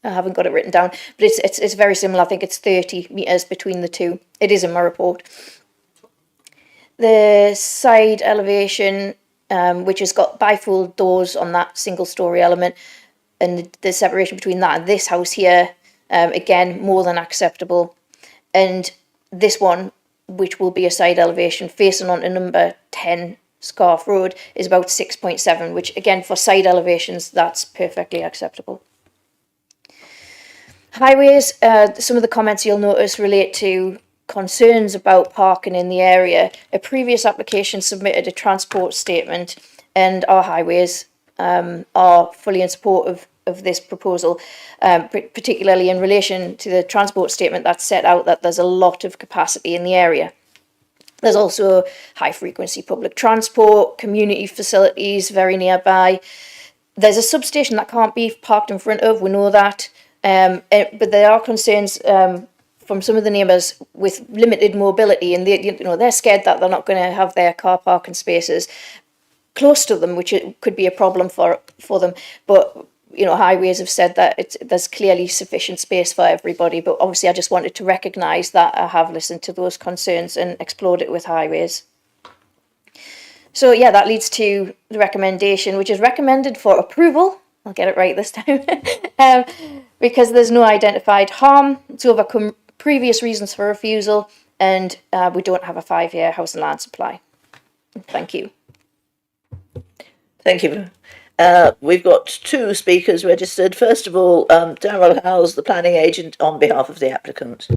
haven't got it written down, but it's very similar. I think it's 30 metres between the two. It is in my report. The side elevation, which has got bifold doors on that single story element, and the separation between that and this house here, again, more than acceptable. And this one, which will be a side elevation facing onto number 10 Scarf Road, is about 6.7, which again, for side elevations, that's perfectly acceptable. Highways, some of the comments you'll notice relate to concerns about parking in the area. A previous application submitted a transport statement, and our highways are fully in support of this proposal, particularly in relation to the transport statement that set out that there's a lot of capacity in the area. There's also high frequency public transport, community facilities very nearby. There's a substation that can't be parked in front of, we know that, but there are concerns from some of the neighbours with limited mobility, and they're scared that they're not going to have their car parking spaces close to them, which could be a problem for them. But Highways have said that there's clearly sufficient space for everybody. But obviously, I just wanted to recognise that I have listened to those concerns and explored it with Highways. So yeah, that leads to the recommendation, which is recommended for approval. I'll get it right this time. Because there's no identified harm to overcome previous reasons for refusal, and we don't have a 5-year house and land supply. Thank you. Thank you. We've got 2 speakers registered. First of all, Darryl Howes, the planning agent, on behalf of the applicant.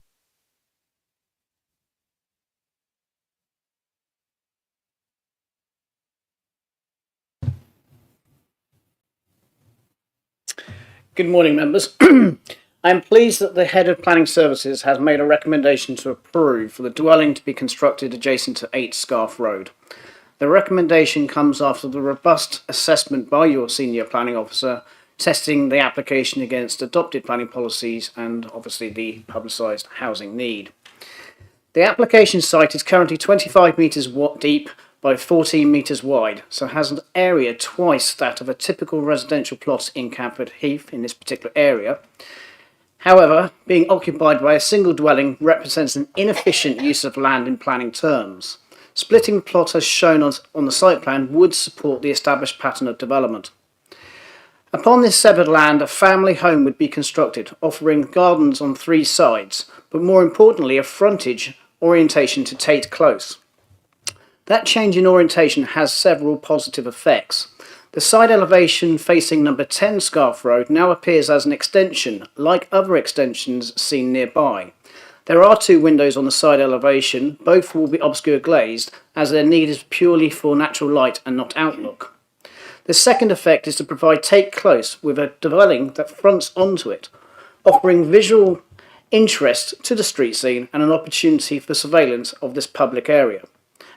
Good morning, members. I am pleased that the Head of Planning Services has made a recommendation to approve for the dwelling to be constructed adjacent to 8 Scarf Road. The recommendation comes after the robust assessment by your Senior Planning Officer, testing the application against adopted planning policies and obviously the publicised housing need. The application site is currently 25 metres deep by 14 metres wide, so has an area twice that of a typical residential plot in Camford Heath in this particular area. However, being occupied by a single dwelling represents an inefficient use of land in planning terms. Splitting the plot as shown on the site plan would support the established pattern of development. Upon this severed land, a family home would be constructed, offering gardens on 3 sides, but more importantly, a frontage orientation to Tate Close. That change in orientation has several positive effects. The side elevation facing number 10 Scarf Road now appears as an extension, like other extensions seen nearby. There are 2 windows on the side elevation, both will be obscure glazed, as their need is purely for natural light and not outlook. The second effect is to provide Tate Close with a dwelling that fronts onto it, offering visual interest to the street scene and an opportunity for surveillance of this public area.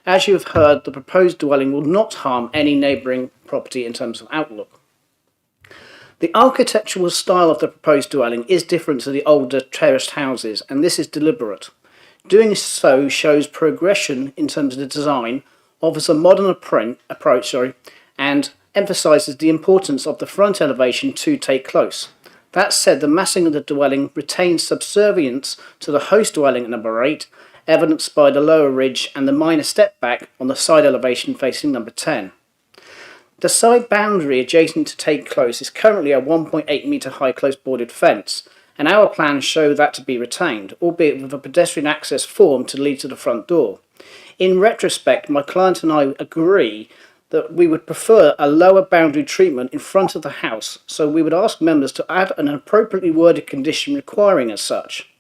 As you have heard, the proposed dwelling will not harm any neighbouring property in terms of outlook. The architectural style of the proposed dwelling is different to the older terraced houses, and this is deliberate. Doing so shows progression in terms of the design, offers a modern approach, and emphasises the importance of the front elevation to Tate Close. That said, the massing of the dwelling retains subservience to the host dwelling at number 8, evidenced by the lower ridge and the minor step back on the side elevation facing number 10. The side boundary adjacent to Tate Close is currently a 1.8 metre high close boarded fence, and our plans show that to be retained, albeit with a pedestrian access form to lead to the front door. In retrospect, my client and I agree that we would prefer a lower boundary treatment in front of the house, so we would ask members to add an appropriately worded condition requiring as such.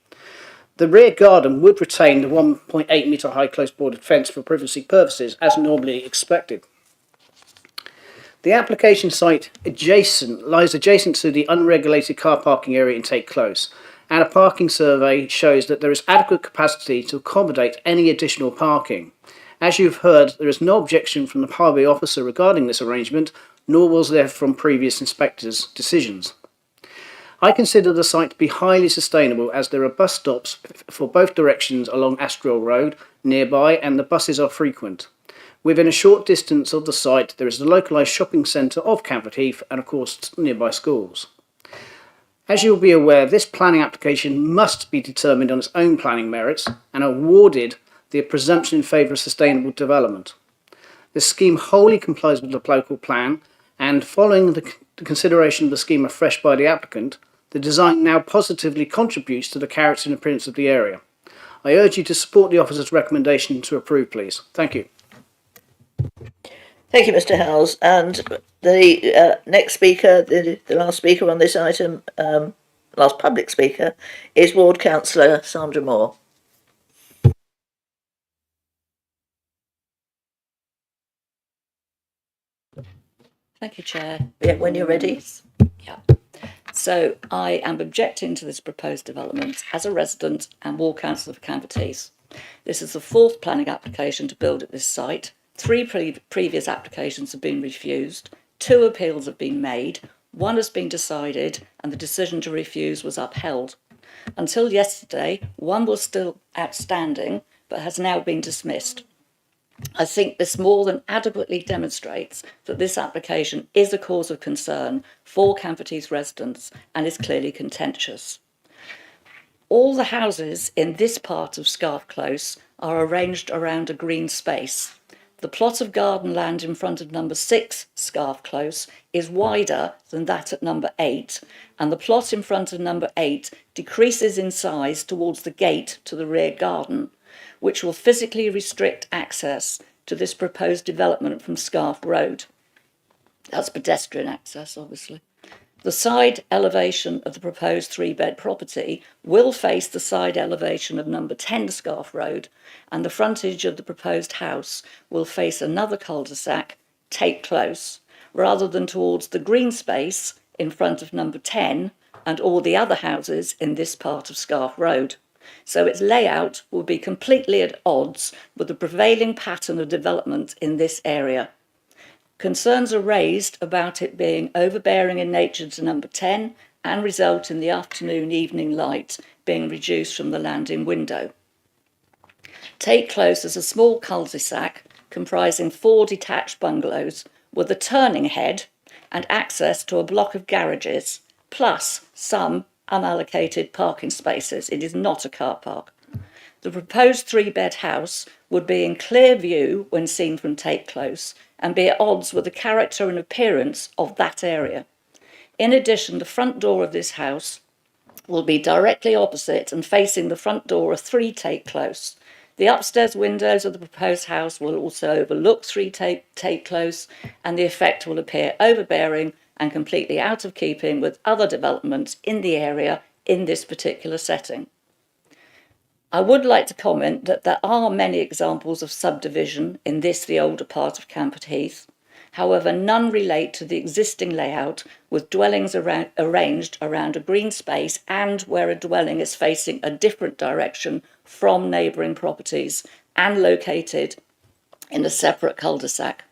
The rear garden would retain the 1.8 metre high close boarded fence for privacy purposes as normally expected. The application site lies adjacent to the unregulated car parking area in Tate Close, and a parking survey shows that there is adequate capacity to accommodate any additional parking. As you've heard, there is no objection from the highway officer regarding this arrangement, nor was there from previous inspectors' decisions. I consider the site to be highly sustainable as there are bus stops for both directions along Astrill Road nearby, and the buses are frequent. Within a short distance of the site, there is the localised shopping centre of Camford Heath and, of course, nearby schools. As you'll be aware, this planning application must be determined on its own planning merits and awarded the presumption in favour of sustainable development. The scheme wholly complies with the local plan, and following the consideration of the scheme afresh by the applicant, the design now positively contributes to the character and appearance of the area. I urge you to support the officer's recommendation to approve, please. Thank you. Thank you, Mr. Howes. And the next speaker, the last speaker on this item, last public speaker, is Ward Councillor Sandra Moore. Thank you, Chair. Yeah, when you're ready. Yeah. So I am objecting to this proposed development as a resident and ward councillor for Camford Heath. This is the 4th planning application to build at this site. 3 previous applications have been refused. 2 appeals have been made. 1 has been decided and the decision to refuse was upheld. Until yesterday, one was still outstanding, but has now been dismissed. I think this more than adequately demonstrates that this application is a cause of concern for Campertese residents and is clearly contentious. All the houses in this part of Scarf Close are arranged around a green space. The plot of garden land in front of number 6 Scarf Close is wider than that at number 8, and the plot in front of number 8 decreases in size towards the gate to the rear garden, which will physically restrict access to this proposed development from Scarf Road. That's pedestrian access, obviously. The side elevation of the proposed 3-bed property will face the side elevation of number 10 Scarf Road, and the frontage of the proposed house will face another cul-de-sac, Tate Close, rather than towards the green space in front of number 10 and all the other houses in this part of Scarf Road. So its layout will be completely at odds with the prevailing pattern of development in this area. Concerns are raised about it being overbearing in nature to number 10 and result in the afternoon-evening light being reduced from the landing window. Tate Close is a small cul-de-sac comprising 4 detached bungalows with a turning head and access to a block of garages, plus some unallocated parking spaces. It is not a car park. The proposed 3-bed house would be in clear view when seen from Tate Close and be at odds with the character and appearance of that area. In addition, the front door of this house will be directly opposite and facing the front door of 3 Tate Close. The upstairs windows of the proposed house will also overlook 3 Tate Close, and the effect will appear overbearing and completely out of keeping with other developments in the area in this particular setting. I would like to comment that there are many examples of subdivision in this, the older part of Campert Heath. However, none relate to the existing layout, with dwellings arranged around a green space and where a dwelling is facing a different direction from neighbouring properties and located in a separate cul-de-sac.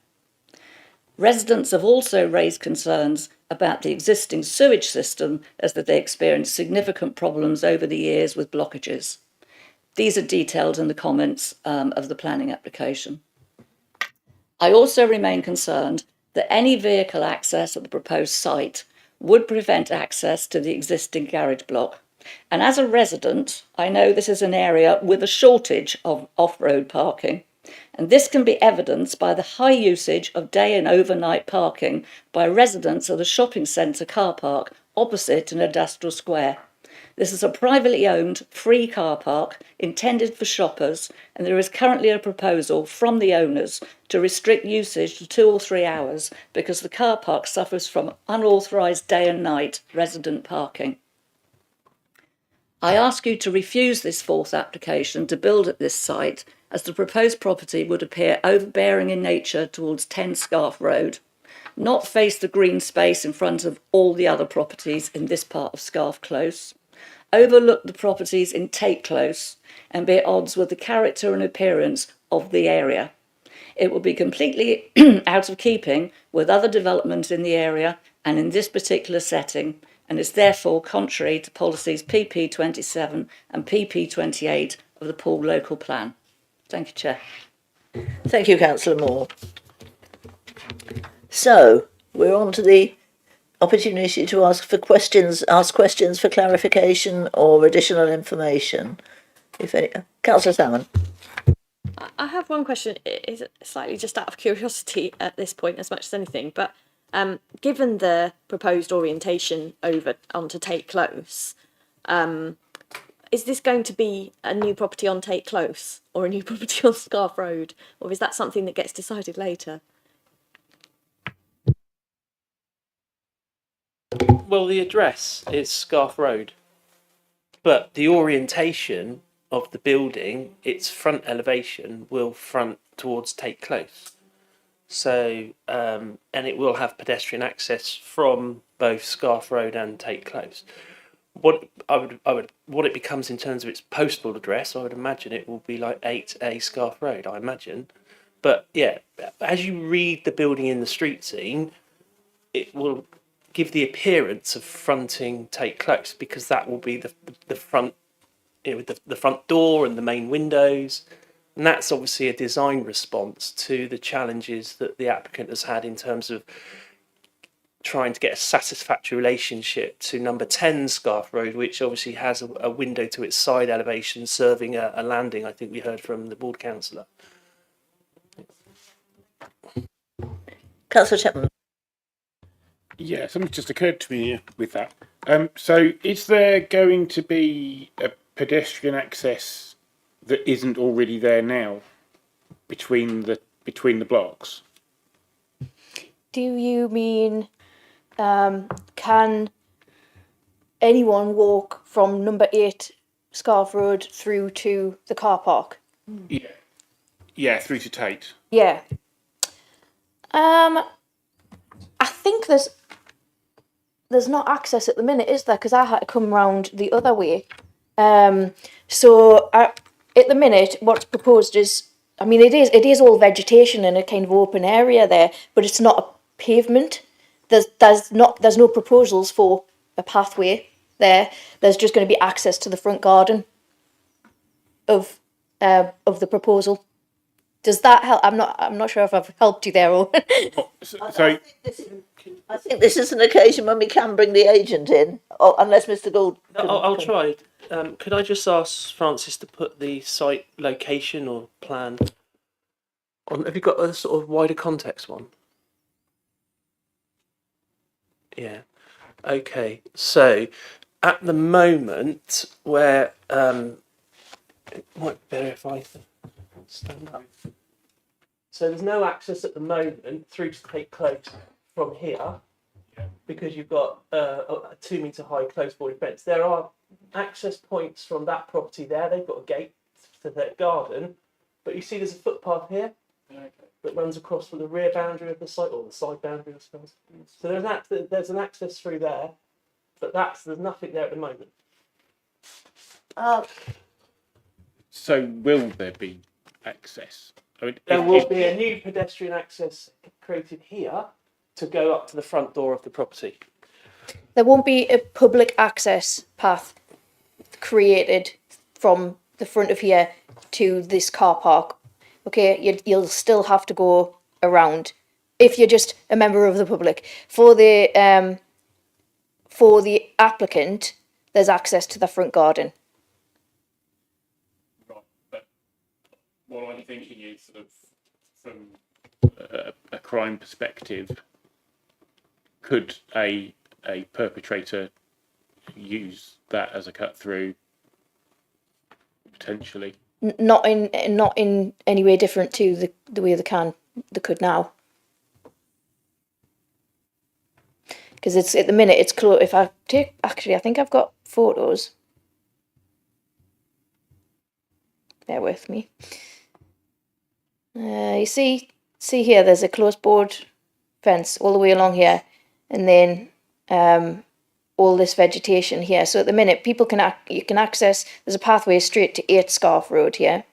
Residents have also raised concerns about the existing sewage system, as that they experienced significant problems over the years with blockages. These are detailed in the comments of the planning application. I also remain concerned that any vehicle access at the proposed site would prevent access to the existing garage block. And as a resident, I know this is an area with a shortage of off-road parking. And this can be evidenced by the high usage of day and overnight parking by residents of the shopping centre car park opposite an industrial square. This is a privately owned free car park intended for shoppers, and there is currently a proposal from the owners to restrict usage to 2 or 3 hours because the car park suffers from unauthorised day and night resident parking. I ask you to refuse this 4th application to build at this site, as the proposed property would appear overbearing in nature towards 10 Scarf Road, not face the green space in front of all the other properties in this part of Scarf Close, overlook the properties in Tate Close, and be at odds with the character and appearance of the area. It will be completely out of keeping with other developments in the area and in this particular setting, and is therefore contrary to policies PP27 and PP28 of the Poole Local Plan. Thank you, Chair. Thank you, Councillor Moore. So, we're on to the opportunity to ask questions for clarification or additional information. If any, Councillor Salmon. I have one question. It's slightly just out of curiosity at this point, as much as anything. But given the proposed orientation over onto Tate Close, is this going to be a new property on Tate Close or a new property on Scarf Road, or is that something that gets decided later? Well, the address is Scarf Road, but the orientation of the building, its front elevation, will front towards Tate Close. So, and it will have pedestrian access from both Scarf Road and Tate Close. What it becomes in terms of its postal address, I would imagine it will be like 8A Scarf Road, I imagine. But yeah, as you read the building in the street scene, it will give the appearance of fronting Take Close, because that will be the front, with the front door and the main windows. And that's obviously a design response to the challenges that the applicant has had in terms of trying to get a satisfactory relationship to number 10 Scarf Road, which obviously has a window to its side elevation serving a landing, I think we heard from the ward councillor. Councillor Chapman. Yeah, something just occurred to me with that. So is there going to be a pedestrian access that isn't already there now between the blocks? Do you mean, can anyone walk from number 8 Scarf Road through to the car park? Yeah. Yeah, through to Tate. Yeah. I think there's not access at the minute, is there? Because I had to come round the other way. So at the minute, what's proposed is, I mean, it is all vegetation and a kind of open area there, but it's not a pavement. There's no proposals for a pathway there. There's just going to be access to the front garden of the proposal. Does that help? I'm not sure if I've helped you there or. I think this is an occasion when we can bring the agent in, unless Mr. Gould. I'll try. Could I just ask Francis to put the site location or plan on? Have you got a sort of wider context one? Yeah. Okay. So at the moment, where it might be better if I stand up. So there's no access at the moment through to Take Close from here, because you've got a 2 metre high close boarded fence. There are access points from that property there. They've got a gate to their garden, but you see there's a footpath here that runs across from the rear boundary of the site, or the side boundary, I suppose. So there's an access through there, but there's nothing there at the moment. So will there be access? I mean, there will be a new pedestrian access created here to go up to the front door of the property. There won't be a public access path created from the front of here to this car park. Okay, you'll still have to go around if you're just a member of the public. For the applicant, there's access to the front garden. Right, but what I'm thinking is sort of from a crime perspective, could a perpetrator use that as a cut through potentially? Not in any way different to the way they could now. Because it's at the minute it's close. If I take, actually, I think I've got photos. Bear with me. You see here, there's a close board fence all the way along here, and then all this vegetation here. So at the minute, you can access. There's a pathway straight to 8 Scarf Road here.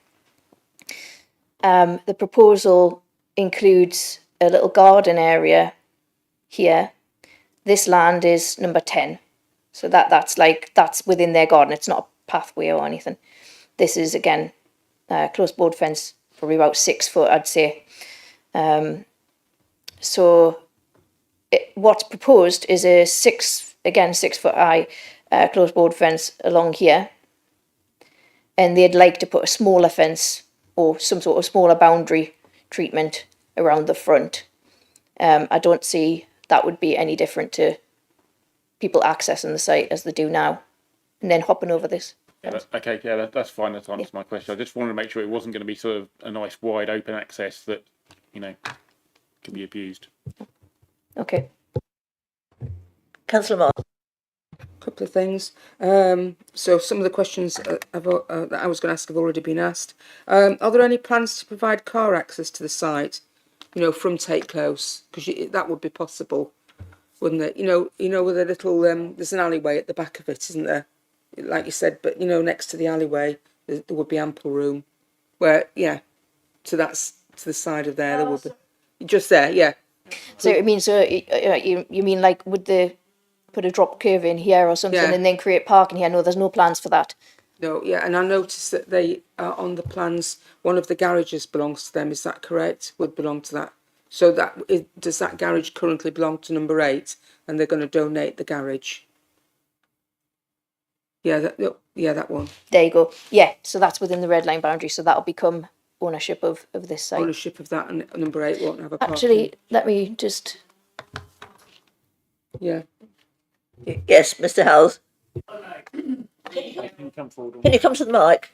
The proposal includes a little garden area here. This land is number 10, so that's within their garden. It's not a pathway or anything. This is again close board fence, probably about 6 foot, I'd say. So what's proposed is a 6 foot high close board fence along here, and they'd like to put a smaller fence or some sort of smaller boundary treatment around the front. I don't see that would be any different to people accessing the site as they do now, and then hopping over this. Yeah, that's fine. That answers my question. I just wanted to make sure it wasn't going to be sort of a nice wide open access that, can be abused. Okay. Councillor Moore. Couple of things. So some of the questions that I was going to ask have already been asked. Are there any plans to provide car access to the site? From Take Close, because that would be possible, wouldn't it? With a little there's an alleyway at the back of it, isn't there? Like you said, but next to the alleyway there would be ample room. Where to the side of there, there would be just there, So it means, you mean like would they put a drop curve in here or something Yeah. and then create parking here? No, there's no plans for that. No, yeah, and I noticed that they are on the plans. One of the garages belongs to them. Is that correct? Would belong to that. So does that garage currently belong to number 8, and they're going to donate the garage? Yeah, that one. There you go. Yeah, so that's within the red line boundary, so that'll become ownership of this site. Ownership of that, and number 8 won't have a parking. Actually, let me just... Yeah. Yes, Mr. Howells. Can you come forward? Can you come to the mic?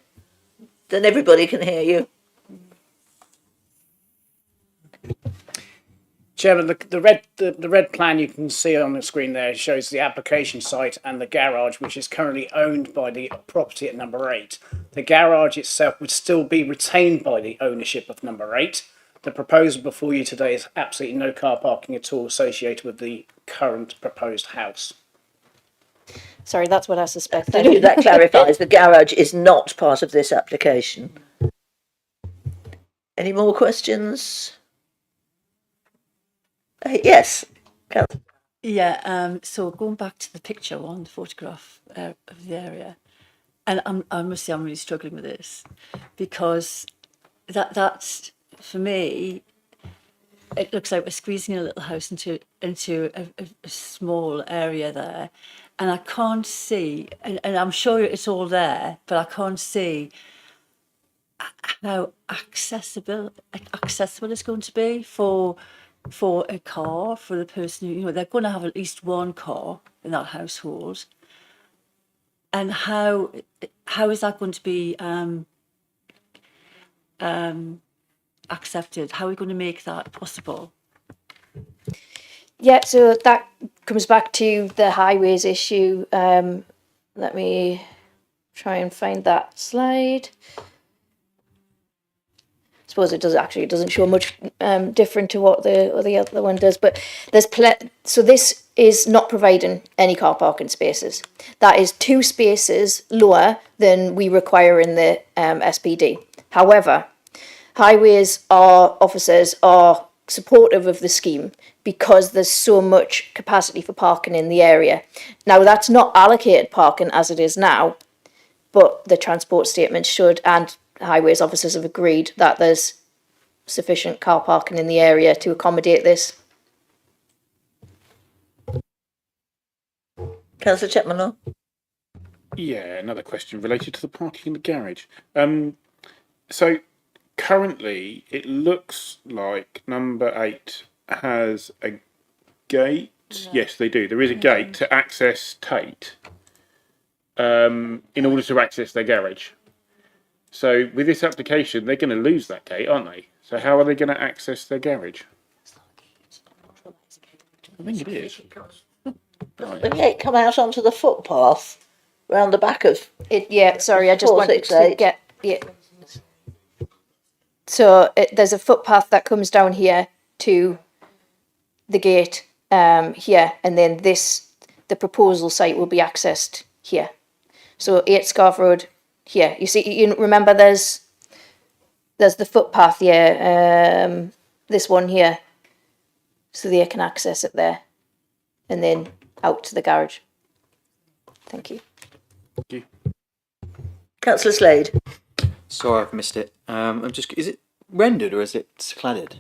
Then everybody can hear you. Chairman, the red plan you can see on the screen there shows the application site and the garage, which is currently owned by the property at number 8. The garage itself would still be retained by the ownership of number 8. The proposal before you today is absolutely no car parking at all associated with the current proposed house. Sorry, that's what I suspected. Thank you, that clarifies the garage is not part of this application. Any more questions? Yes. Councillor. Yeah, so going back to the picture one, the photograph of the area, and I must say I'm really struggling with this because that's for me. It looks like we're squeezing a little house into a small area there, and I can't see, and I'm sure it's all there, but I can't see how accessible it's going to be for a car, for the person who, you know, they're going to have at least one car in that household. And how is that going to be accepted? How are we going to make that possible? Yeah, so that comes back to the highways issue. Let me try and find that slide. I suppose it doesn't show much different to what the other one does, but there's so this is not providing any car parking spaces. That is 2 spaces lower than we require in the SPD. However, highways officers are supportive of the scheme because there's so much capacity for parking in the area. Now, that's not allocated parking as it is now, but the transport statement should, and highways officers have agreed that there's sufficient car parking in the area to accommodate this. Councillor Chapman. Yeah, another question related to the parking in the garage. So currently it looks like number 8 has a gate. No. Yes, they do. There is a gate to access Tate in order to access their garage. So with this application, they're going to lose that gate, aren't they? So how are they going to access their garage? I think it is. The gate come out onto the footpath round the back of it. Yeah, sorry, I just wanted to get So there's a footpath that comes down here to the gate here, and then the proposal site will be accessed here. So 8 Scarf Road here. You see, you remember there's the footpath here, this one here, so they can access it there, and then out to the garage. Thank you. Thank you. Councillor Slade. Sorry, I've missed it. Is it rendered or is it cladded?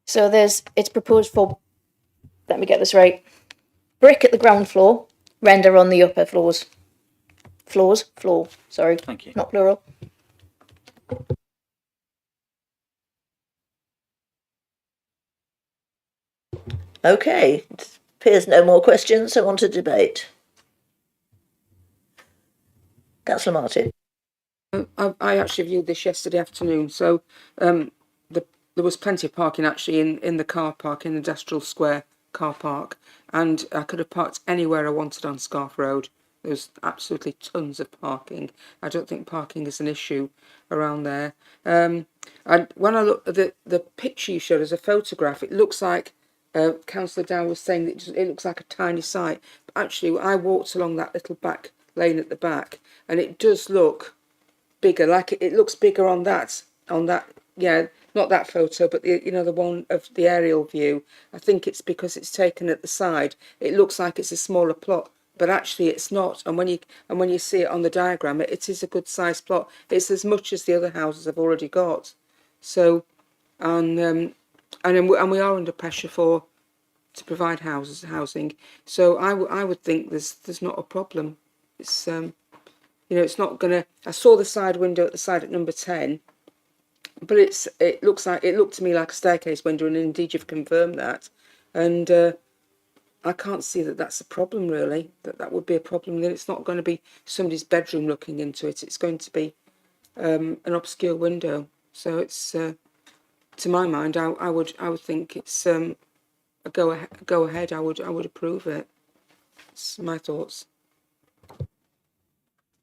So it's proposed for, let me get this right, brick at the ground floor, render on the upper floors. Floor, sorry. Thank you. Not plural. Okay, it appears no more questions. I want to debate. Councillor Martin. I actually viewed this yesterday afternoon, so there was plenty of parking actually in the car park, in the Industrial Square car park, and I could have parked anywhere I wanted on Scarf Road. There's absolutely tons of parking. I don't think parking is an issue around there. And when I look at the picture you showed as a photograph, it looks like Councillor Dow was saying that it looks like a tiny site. But actually, I walked along that little back lane at the back, and it does look bigger. Like it looks bigger on that. Yeah, not that photo, but the one of the aerial view. I think it's because it's taken at the side. It looks like it's a smaller plot, but actually it's not. And when you see it on the diagram, it is a good sized plot. It's as much as the other houses have already got. So, and we are under pressure to provide housing. So I would think there's not a problem. It's it's not gonna. I saw the side window at the side at number 10, but it looked to me like a staircase window, and indeed you've confirmed that, and I can't see that that's a problem really. That would be a problem. Then it's not going to be somebody's bedroom looking into it. It's going to be an obscure window. So it's to my mind, I would think it's a go ahead. I would approve it. It's my thoughts.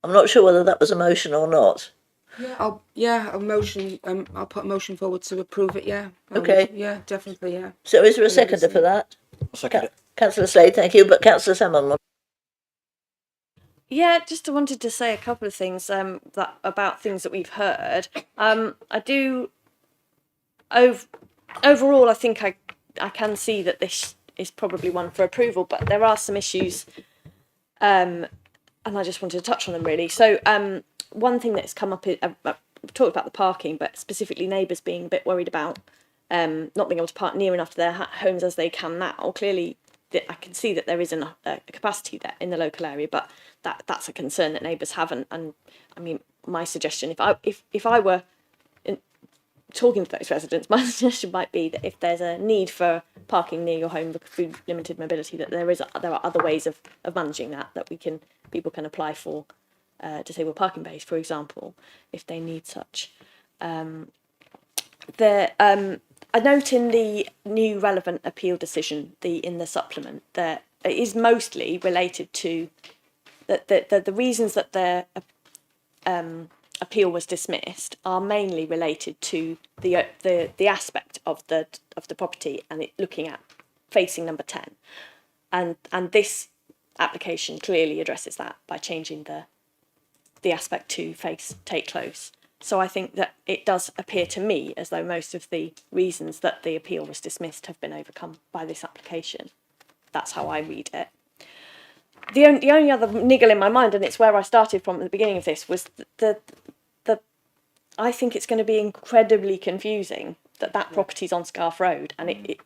I'm not sure whether that was a motion or not. Yeah, a motion. I'll put a motion forward to approve it. Yeah. Okay. Yeah, definitely. Yeah. So is there a seconder for that? Second. Councillor Slade, thank you, but Councillor Salmon. Yeah, just wanted to say a couple of things about things that we've heard. I do. Overall, I think I can see that this is probably one for approval, but there are some issues, and I just wanted to touch on them really. So, one thing that's come up is we've talked about the parking, but specifically neighbours being a bit worried about not being able to park near enough to their homes as they can now. Clearly, I can see that there is a capacity there in the local area, but that's a concern that neighbours have. And I mean, my suggestion, if I were talking to those residents, my suggestion might be that if there's a need for parking near your home through limited mobility, that there are other ways of managing that people can apply for disabled parking bays, for example, if they need such. I note in the new relevant appeal decision, in the supplement, that it is mostly related to the reasons that the appeal was dismissed are mainly related to the aspect of the property and it looking at facing number 10, and this application clearly addresses that by changing the aspect to face take close. So I think that it does appear to me as though most of the reasons that the appeal was dismissed have been overcome by this application. That's how I read it. The only other niggle in my mind, and it's where I started from at the beginning of this, was I think it's going to be incredibly confusing that property's on Scarf Road and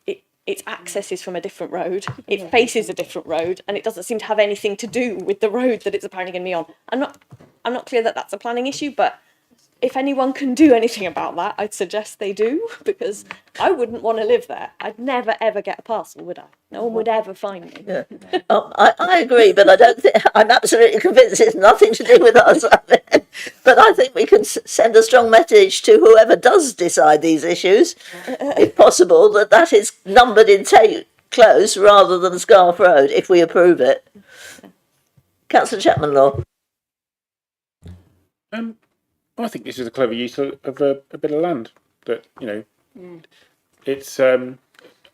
its access is from a different road, it faces a different road, and it doesn't seem to have anything to do with the road that it's apparently going to be on. I'm not clear that that's a planning issue, but if anyone can do anything about that, I'd suggest they do, because I wouldn't want to live there. I'd never, ever get a parcel, would I? No one would ever find me. Yeah. I agree, but I don't think, I'm absolutely convinced it's nothing to do with us. But I think we can send a strong message to whoever does decide these issues, if possible, that is numbered in Take Close rather than Scarf Road, if we approve it. Councillor Chapman-Law. I think this is a clever use of a bit of land. That it's. I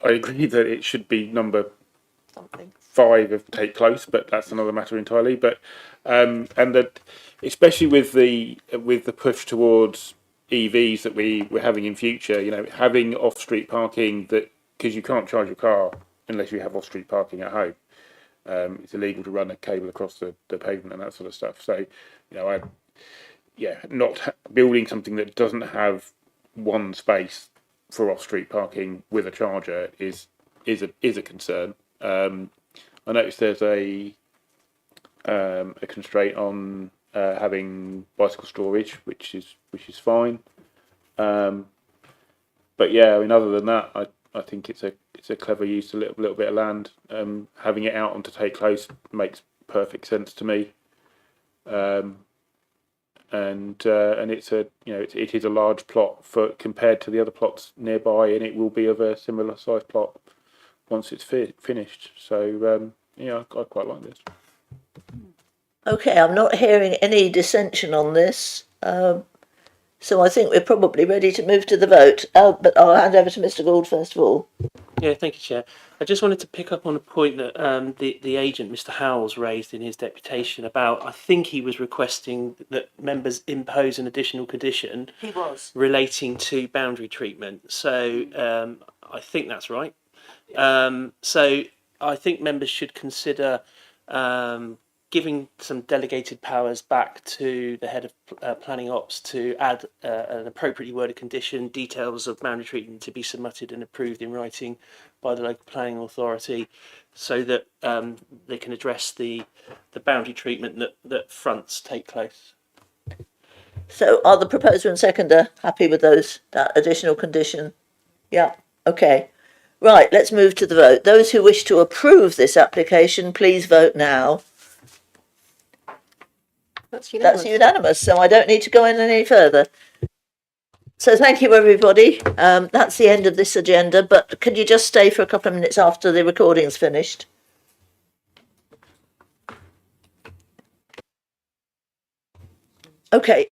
agree that it should be number 5 of Take Close, but that's another matter entirely. But and that, especially with the push towards EVs that we're having in future, having off-street parking, that because you can't charge your car unless you have off-street parking at home. It's illegal to run a cable across the pavement and that sort of stuff. So, not building something that doesn't have one space for off-street parking with a charger is a concern. I noticed there's a constraint on having bicycle storage, which is fine. But yeah, I mean, other than that, I think it's a clever use of a little bit of land. Having it out onto Take Close makes perfect sense to me. And it is a large plot compared to the other plots nearby, and it will be of a similar size plot once it's finished. So I quite like this. Okay, I'm not hearing any dissension on this, so I think we're probably ready to move to the vote. But I'll hand over to Mr. Gould first of all. Yeah, thank you, Chair. I just wanted to pick up on a point that the agent, Mr. Howells, raised in his deputation about, I think he was requesting that members impose an additional condition. He was. Relating to boundary treatment. So I think that's right. So I think members should consider giving some delegated powers back to the head of planning ops to add an appropriately worded condition, details of boundary treatment to be submitted and approved in writing by the local planning authority, so that they can address the boundary treatment that fronts take close. So are the proposer and seconder happy with that additional condition? Yeah, okay. Right, let's move to the vote. Those who wish to approve this application, please vote now. That's unanimous. That's unanimous, so I don't need to go in any further. So thank you, everybody. That's the end of this agenda, but could you just stay for a couple of minutes after the recording's finished? Okay.